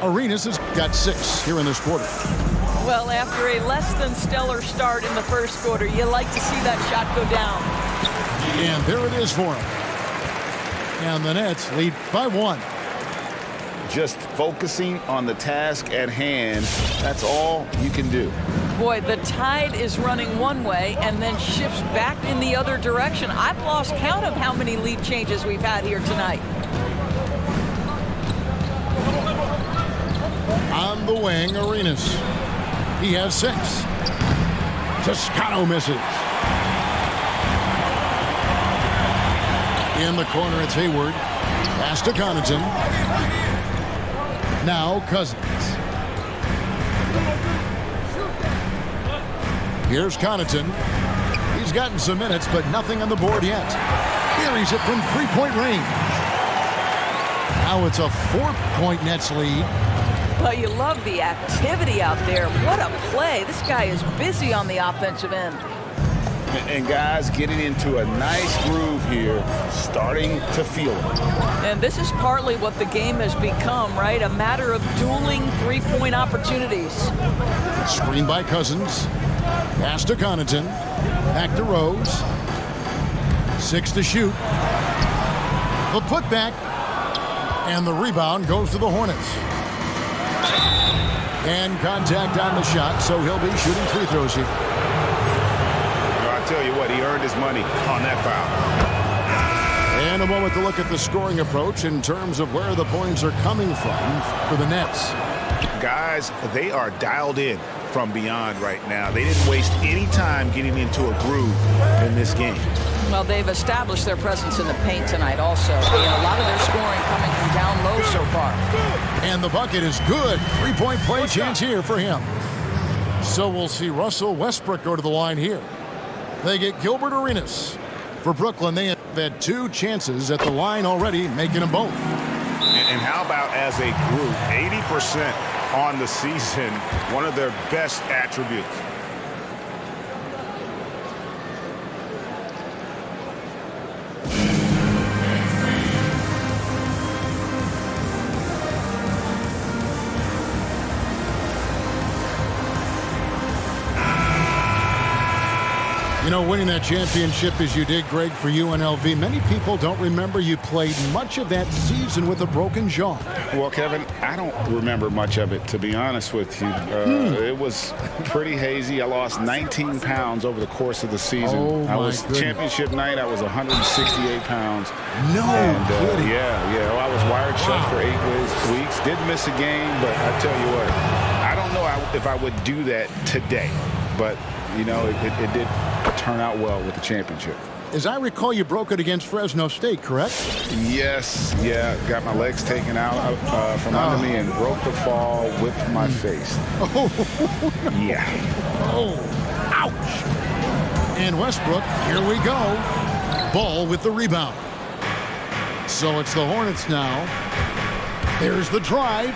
Arenas has got 6 here in this quarter. Well, after a less than stellar start in the first quarter, you like to see that shot go down. And there it is for him. And the Nets lead by 1. Just focusing on the task at hand, that's all you can do. Boy, the tide is running one way and then shifts back in the other direction. I've lost count of how many lead changes we've had here tonight. On the wing, Arenas. He has 6. Toscano misses. In the corner, it's Hayward. Pass to Connaughton. Now Cousins. Here's Connaughton. He's gotten some minutes, but nothing on the board yet. Buries it from three-point range. Now it's a 4-point Nets lead. Well, you love the activity out there. What a play. This guy is busy on the offensive end. And guys getting into a nice groove here, starting to feel it. And this is partly what the game has become, right? A matter of dueling three-point opportunities. Screen by Cousins. Pass to Connaughton. Back to Rose. 6 to shoot. The putback. And the rebound goes to the Hornets. And contact on the shot, so he'll be shooting free throws here. I tell you what, he earned his money on that foul. And a moment to look at the scoring approach in terms of where the points are coming from for the Nets. Guys, they are dialed in from beyond right now. They didn't waste any time getting into a groove in this game. Well, they've established their presence in the paint tonight also. A lot of their scoring coming from down low so far. And the bucket is good. 3-point play chance here for him. So we'll see Russell Westbrook go to the line here. They get Gilbert Arenas. For Brooklyn, they have had 2 chances at the line already, making them both. And how about as a group, 80% on the season, one of their best attributes. know, winning that championship as you did, Greg, for UNLV, many people don't remember you played much of that season with a broken jaw. Well, Kevin, I don't remember much of it, to be honest with you. It was pretty hazy. I lost 19 pounds over the course of the season. Oh, I was goodness. Championship night, I was 168 pounds. No kidding. Yeah. Well, I was wired shut for 8 weeks. Did miss a game, but I tell you what, I don't know if I would do that today. But, you know, it did turn out well with the championship. As I recall, you broke it against Fresno State, correct? Yes, yeah. Got my legs taken out from under me and broke the fall with my face. Yeah. Oh, ouch. And Westbrook, here we go. Ball with the rebound. So it's the Hornets now. There's the drive.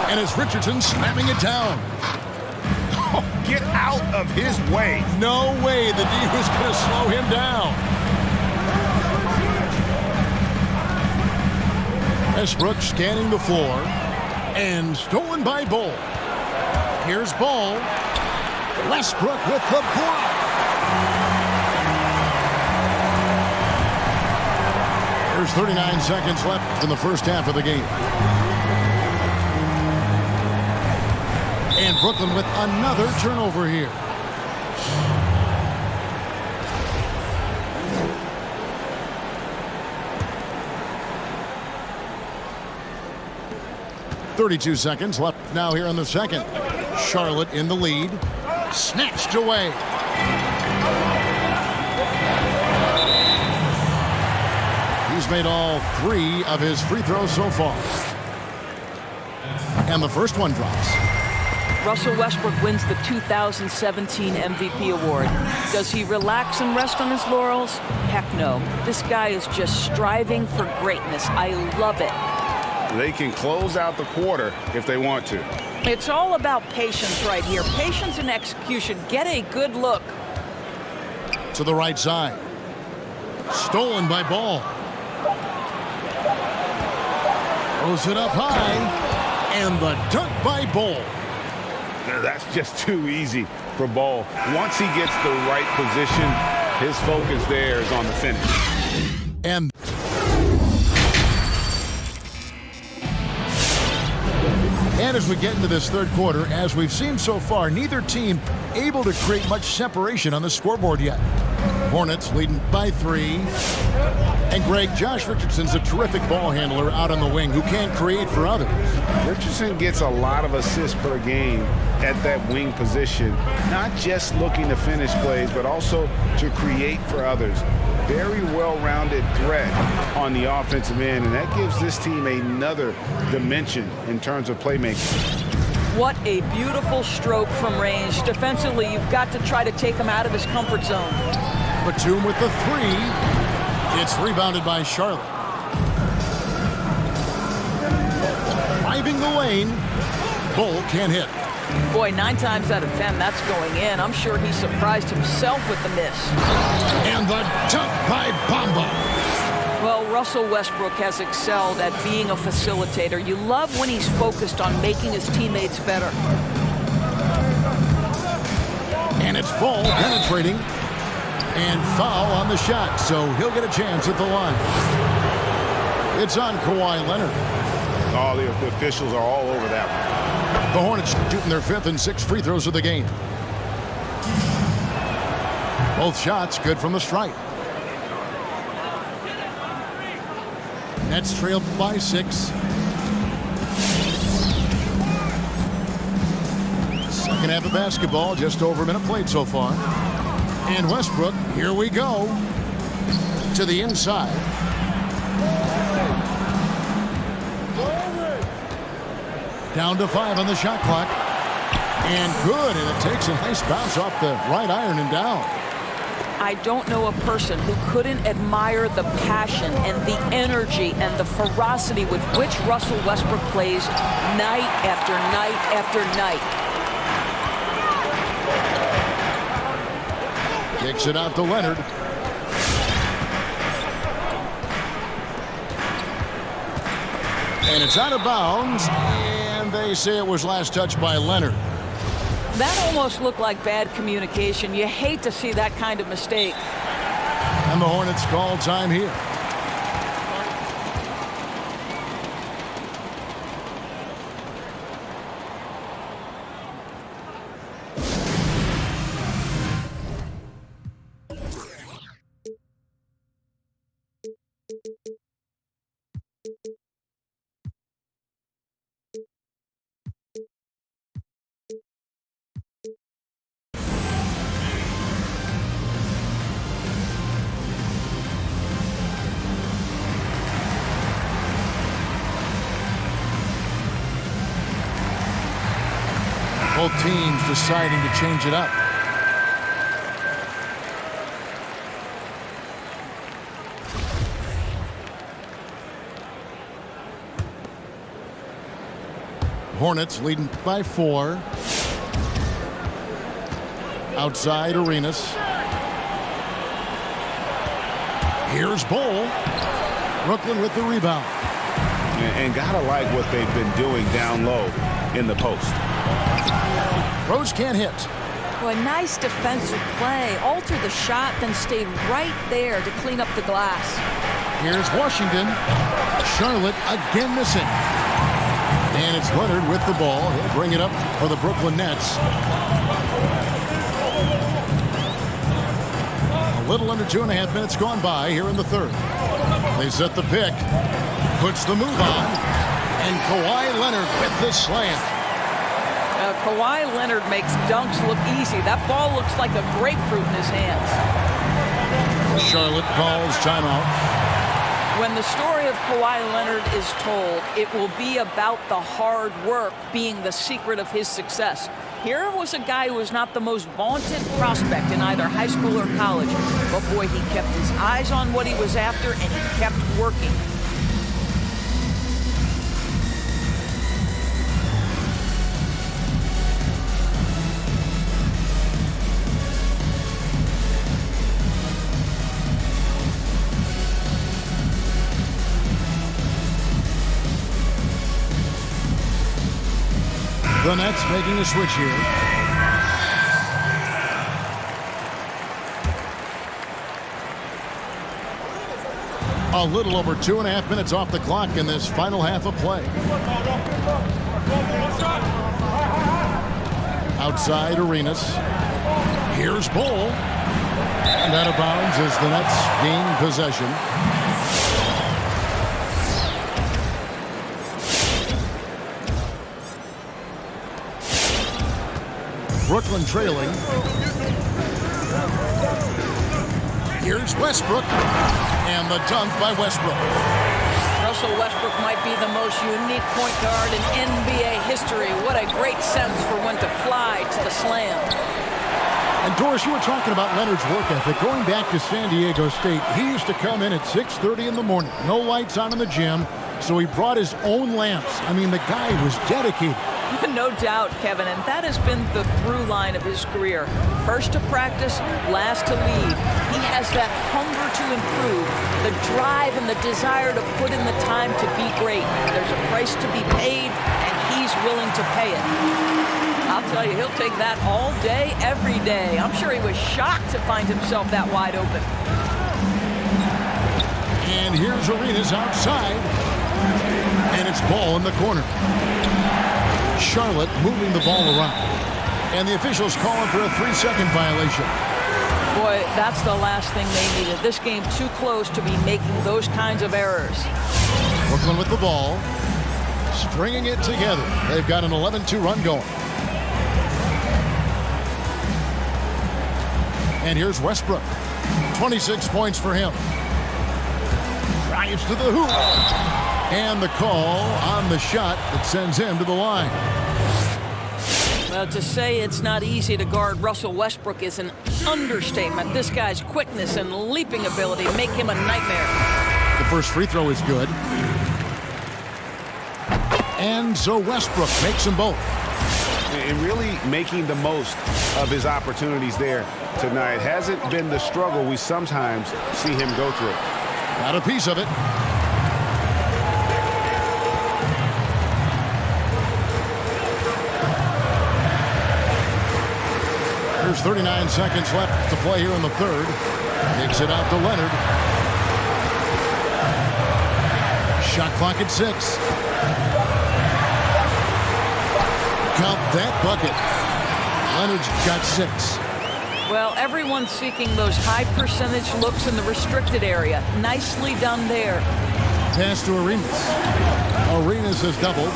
And it's Richardson slamming it down. Get out of his way. No way the D was going to slow him down. Westbrook scanning the floor. And stolen by Ball. Here's Ball. Westbrook with the block. There's 39 seconds left in the first half of the game. And Brooklyn with another turnover here. .32 seconds left now here in the second. Charlotte in the lead. Snatched away. He's made all 3 of his free throws so far. And the first one drops. Russell Westbrook wins the 2017 MVP award. Does he relax and rest on his laurels? Heck no. This guy is just striving for greatness. I love it. They can close out the quarter if they want to. It's all about patience right here. Patience and execution. Get a good look. To the right side. Stolen by Ball. Throws it up high. And the dunk by Ball. That's just too easy for Ball. Once he gets the right position, his focus there is on the finish. And as we get into this third quarter, as we've seen so far, neither team able to create much separation on the scoreboard yet. Hornets leading by 3. And Greg, Josh Richardson's a terrific ball handler out on the wing who can create for others. Richardson gets a lot of assists per game at that wing position, not just looking to finish plays, but also to create for others. Very well-rounded threat on the offensive end, and that gives this team another dimension in terms of playmaking. What a beautiful stroke from range. Defensively, you've got to try to take him out of his comfort zone. Batum with the 3. It's rebounded by Charlotte. Driving the lane. Bull can't hit. Boy, 9 times out of 10, that's going in. I'm sure he surprised himself with the miss. And the dunk by Bamba. Well, Russell Westbrook has excelled at being a facilitator. You love when he's focused on making his teammates better. And it's Ball penetrating. And foul on the shot, so he'll get a chance at the line. It's on Kawhi Leonard. Oh, the officials are all over that one. The Hornets shooting their 5th and 6th free throws of the game. Both shots good from the stripe. Nets trailed by 6. Second half of basketball, just over a minute played so far. And Westbrook, here we go. To the inside. Down to 5 on the shot clock. And good, and it takes a nice bounce off the right iron and down. I don't know a person who couldn't admire the passion and the energy and the ferocity with which Russell Westbrook plays night after night after night. Kicks it out to Leonard. And it's out of bounds. And they say it was last touched by Leonard. That almost looked like bad communication. You hate to see that kind of mistake. And the Hornets call time here. Both teams deciding to change it up. Hornets leading by 4. Outside Arenas. Here's Bull. Brooklyn with the rebound. And gotta like what they've been doing down low in the post. Rose can't hit. Boy, nice defensive play. Altered the shot, then stayed right there to clean up the glass. Here's Washington. Charlotte again missing. And it's Leonard with the ball. He'll bring it up for the Brooklyn Nets. A little under 2.5 minutes gone by here in the third. They set the pick. Puts the move on. And Kawhi Leonard with the slam. Kawhi Leonard makes dunks look easy. That ball looks like a grapefruit in his hands. Charlotte calls timeout. When the story of Kawhi Leonard is told, it will be about the hard work being the secret of his success. Here was a guy who was not the most vaunted prospect in either high school or college. But boy, he kept his eyes on what he was after, and he kept working. The Nets making a switch here. A little over 2.5 minutes off the clock in this final half of play. Outside Arenas. Here's Bull. And out of bounds as the Nets gain possession. Brooklyn trailing. Here's Westbrook. And the dunk by Westbrook. Russell Westbrook might be the most unique point guard in NBA history. What a great sense for when to fly to the slam. And Doris, you were talking about Leonard's work ethic. Going back to San Diego State, he used to come in at 6:30 in the morning. No lights on in the gym, so he brought his own lamps. I mean, the guy was dedicated. No doubt, Kevin, and that has been the through line of his career. First to practice, last to lead. He has that hunger to improve, the drive and the desire to put in the time to be great. There's a price to be paid, and he's willing to pay it. I'll tell you, he'll take that all day, every day. I'm sure he was shocked to find himself that wide open. And here's Arenas outside. And it's ball in the corner. Charlotte moving the ball around. And the officials calling for a 3-second violation. Boy, that's the last thing they needed. This game too close to be making those kinds of errors. Brooklyn with the ball. Stringing it together. They've got an 11-2 run going. And here's Westbrook. 26 points for him. Drives to the hoop. And the call on the shot that sends him to the line. Well, to say it's not easy to guard Russell Westbrook is an understatement. This guy's quickness and leaping ability make him a nightmare. The first free throw is good. And so Westbrook makes them both. And really making the most of his opportunities there tonight. Hasn't been the struggle we sometimes see him go through. Got a piece of it. There's 39 seconds left to play here in the third. Takes it out to Leonard. Shot clock at 6. Count that bucket. Leonard's got 6. Well, everyone's seeking those high percentage looks in the restricted area. Nicely done there. Pass to Arenas. Arenas has doubled.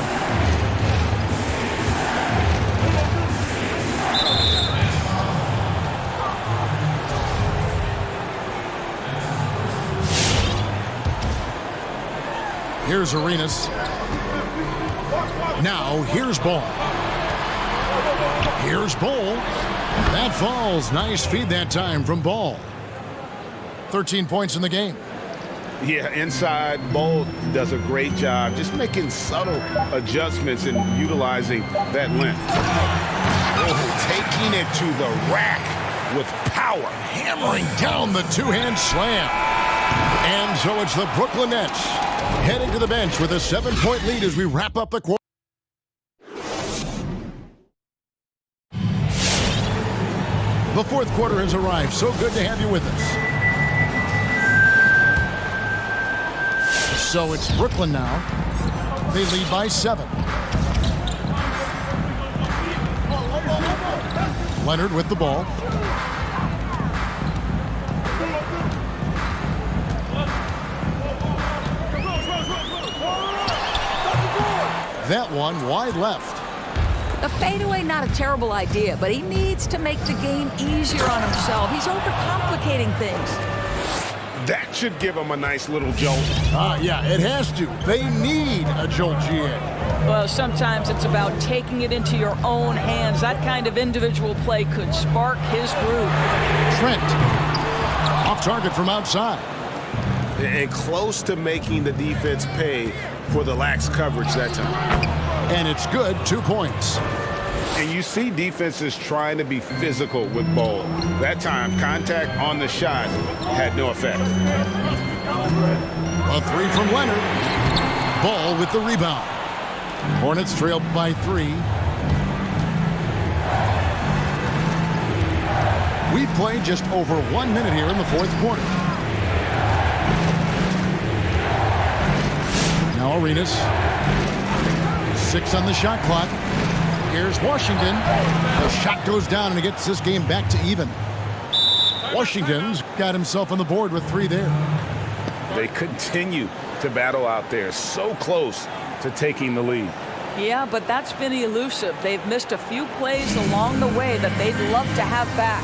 Here's Arenas. Now here's Ball. Here's Ball. That falls. Nice feed that time from Ball. 13 points in the game. Yeah, inside, Ball does a great job just making subtle adjustments and utilizing that length. Oh, taking it to the rack with power. Hammering down the two-hand slam. And so it's the Brooklyn Nets heading to the bench with a 7-point lead as we wrap up the quarter. The fourth quarter has arrived. So good to have you with us. So it's Brooklyn now. They lead by 7. Leonard with the ball. That one wide left. The fadeaway, not a terrible idea, but he needs to make the game easier on himself. He's overcomplicating things. That should give him a nice little jolt. Yeah, it has to. They need a jolt, GA. Well, sometimes it's about taking it into your own hands. That kind of individual play could spark his groove. Trent, off target from outside. And close to making the defense pay for the lax coverage that time. And it's good, 2 points. And you see defenses trying to be physical with Ball. That time, contact on the shot had no effect. A 3 from Leonard. Ball with the rebound. Hornets trailed by 3. We played just over 1 minute here in the fourth quarter. Now Arenas. 6 on the shot clock. Here's Washington. The shot goes down and it gets this game back to even. Washington's got himself on the board with 3 there. They continue to battle out there, so close to taking the lead. Yeah, but that's been elusive. They've missed a few plays along the way that they'd love to have back.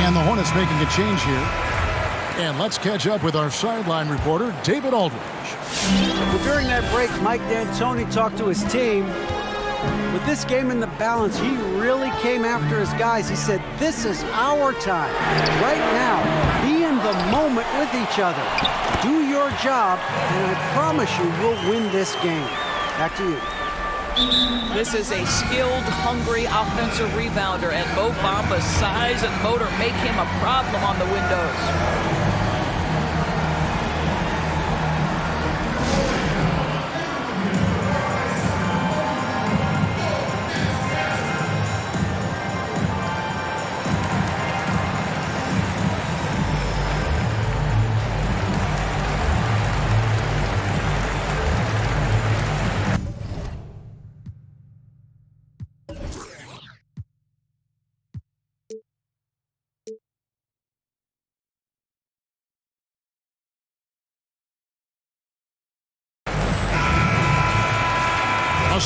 And the Hornets making a change here. And let's catch up with our sideline reporter, David Aldridge. Well, during that break, Mike D'Antoni talked to his team. With this game in the balance, he really came after his guys. He said, this is our time. Right now, be in the moment with each other. Do your job, and I promise you we'll win this game. Back to you. This is a skilled, hungry offensive rebounder, and Mo Bamba's size and motor make him a problem on the windows.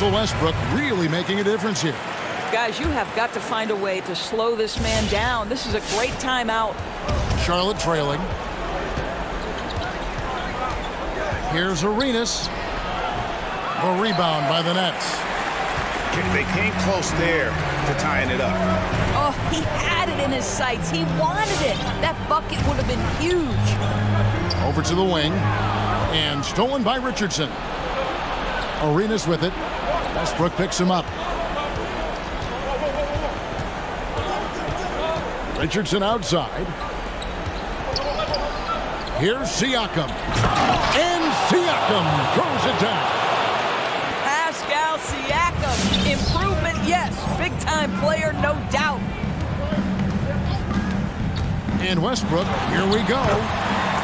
Russell Westbrook really making a difference here. Guys, you have got to find a way to slow this man down. This is a great timeout. Charlotte trailing. Here's Arenas. A rebound by the Nets. They came close there to tying it up. Oh, he had it in his sights. He wanted it. That bucket would have been huge. Over to the wing. And stolen by Richardson. Arenas with it. Westbrook picks him up. Richardson outside. Here's Siakam. And Siakam throws it down. Pascal Siakam. Improvement, yes. Big-time player, no doubt. And Westbrook, here we go.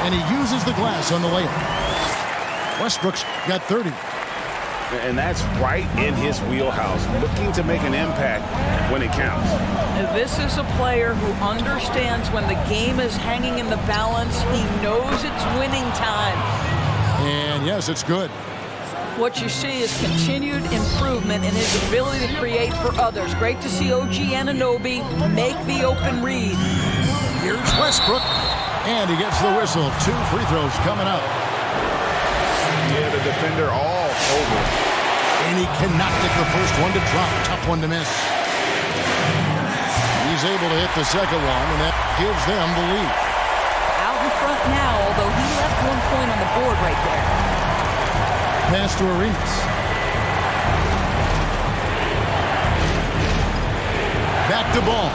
And he uses the glass on the layup. Westbrook's got 30. And that's right in his wheelhouse, looking to make an impact when it counts. This is a player who understands when the game is hanging in the balance. He knows it's winning time. And yes, it's good. What you see is continued improvement in his ability to create for others. Great to see OG Anunoby make the open read. Here's Westbrook. And he gets the whistle. 2 free throws coming up. Yeah, the defender all over. And he cannot get the first one to drop. Tough one to miss. He's able to hit the second one, and that gives them the lead. Out in front now, although he left 1 point on the board right there. Pass to Arenas. Back to Ball.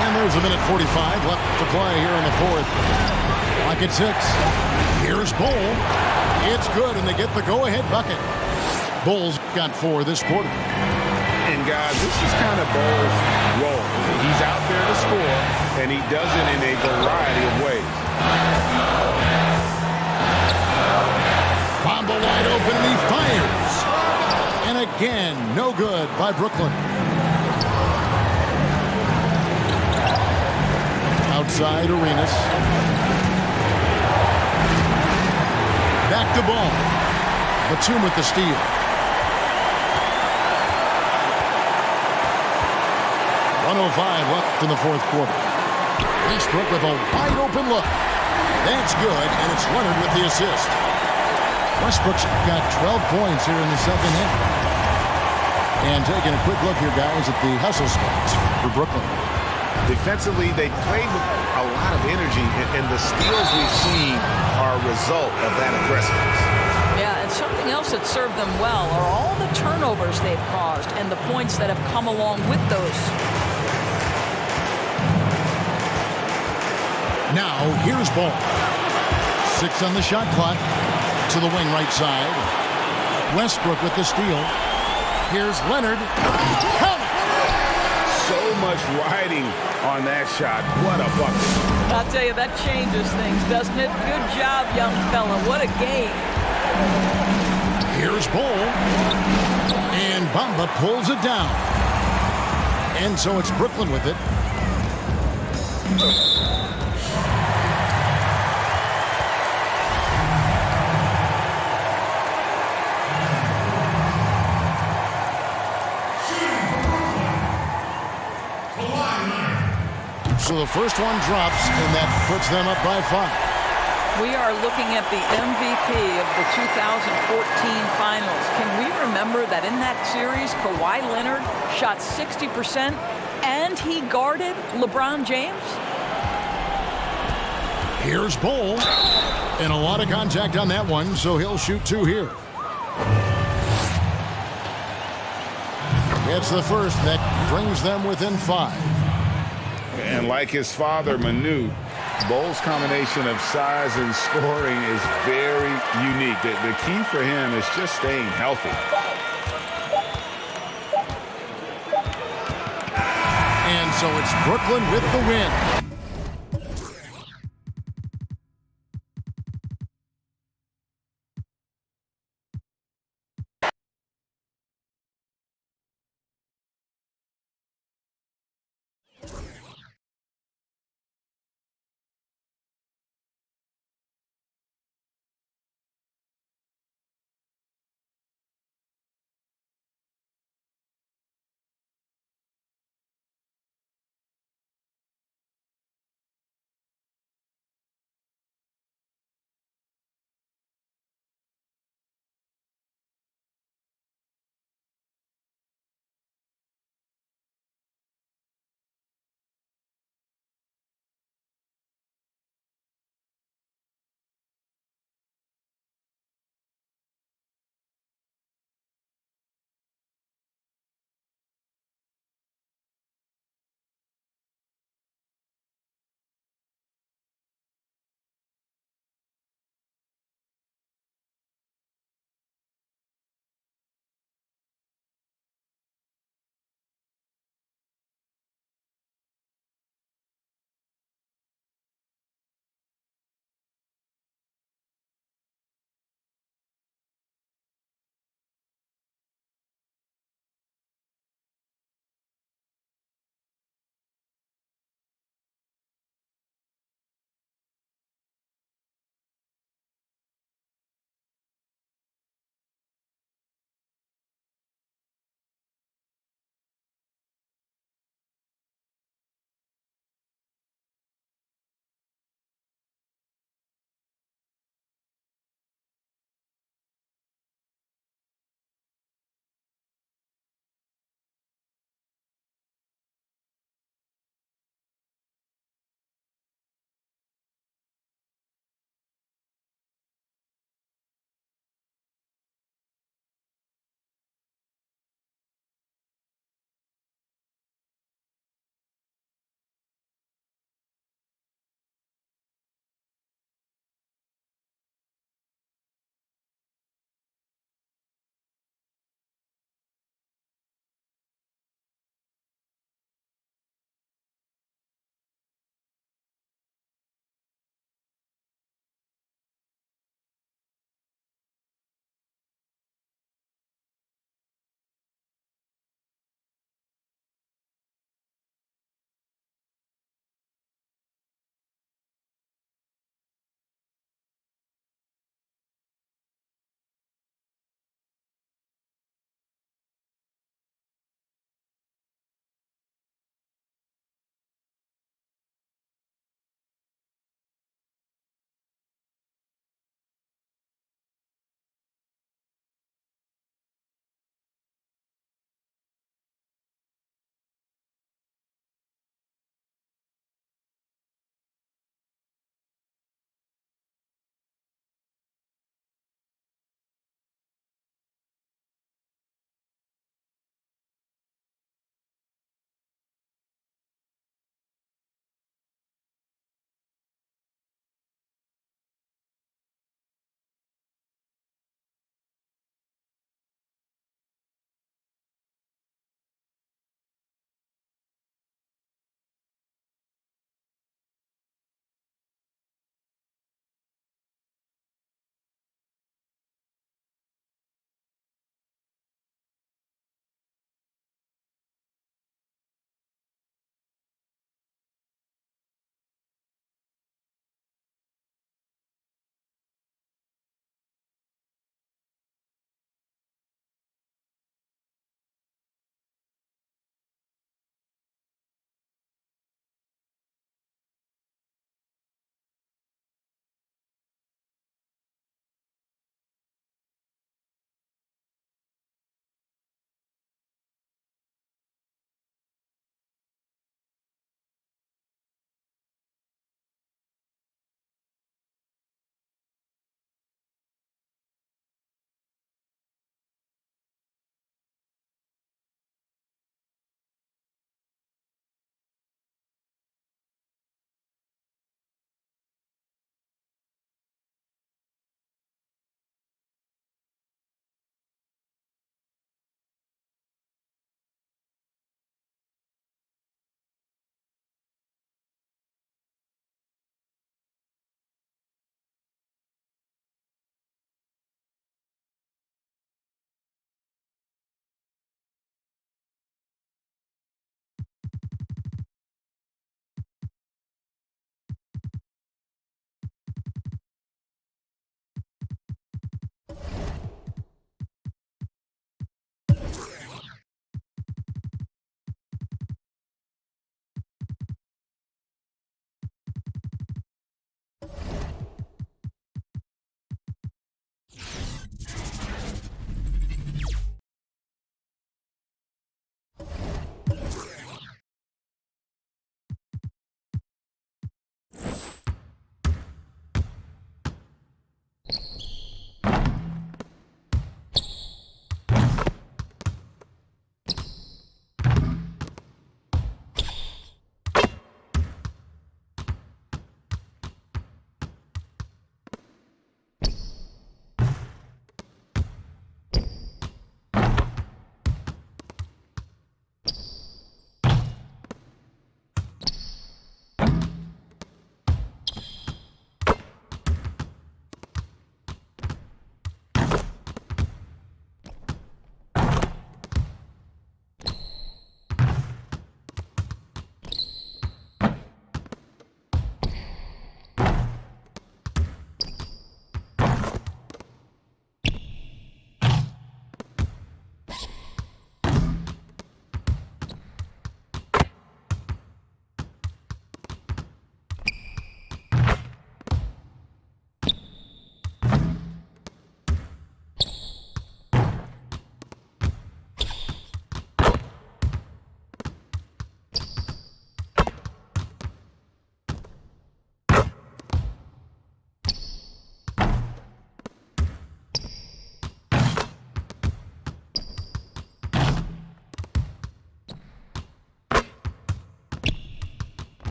And there's a minute 45 left to play here in the fourth. Like at 6. Here's Bull. It's good, and they get the go-ahead bucket. Bull's got 4 this quarter. And guys, this is kind of Bull's role. He's out there to score, and he does it in a variety of ways. Bamba wide open, and he fires. And again, no good by Brooklyn. Outside Arenas. Back to Ball. Batum with the steal. 1:05 left in the fourth quarter. Eastbrook with a wide open look. That's good, and it's Leonard with the assist. Westbrook's got 12 points here in the second half. And taking a quick look here, guys, at the hustle spots for Brooklyn. Defensively, they played with a lot of energy, and the steals we've seen are a result of that aggressiveness. Yeah, and something else that served them well are all the turnovers they've caused and the points that have come along with those. Now, here's Ball. 6 on the shot clock. To the wing right side. Westbrook with the steal. Here's Leonard. Count it! So much riding on that shot. What a bucket. I'll tell you, that changes things, doesn't it? Good job, young fella. What a game. Here's Bull. And Bamba pulls it down. And so it's Brooklyn with it. So the first one drops, and that puts them up by 5. We are looking at the MVP of the 2014 finals. Can we remember that in that series, Kawhi Leonard shot 60% and he guarded LeBron James? Here's Bull. And a lot of contact on that one, so he'll shoot 2 here. Gets the first. That brings them within 5. And like his father, Manu, Bull's combination of size and scoring is very unique. The key for him is just staying healthy. And so it's Brooklyn with the win.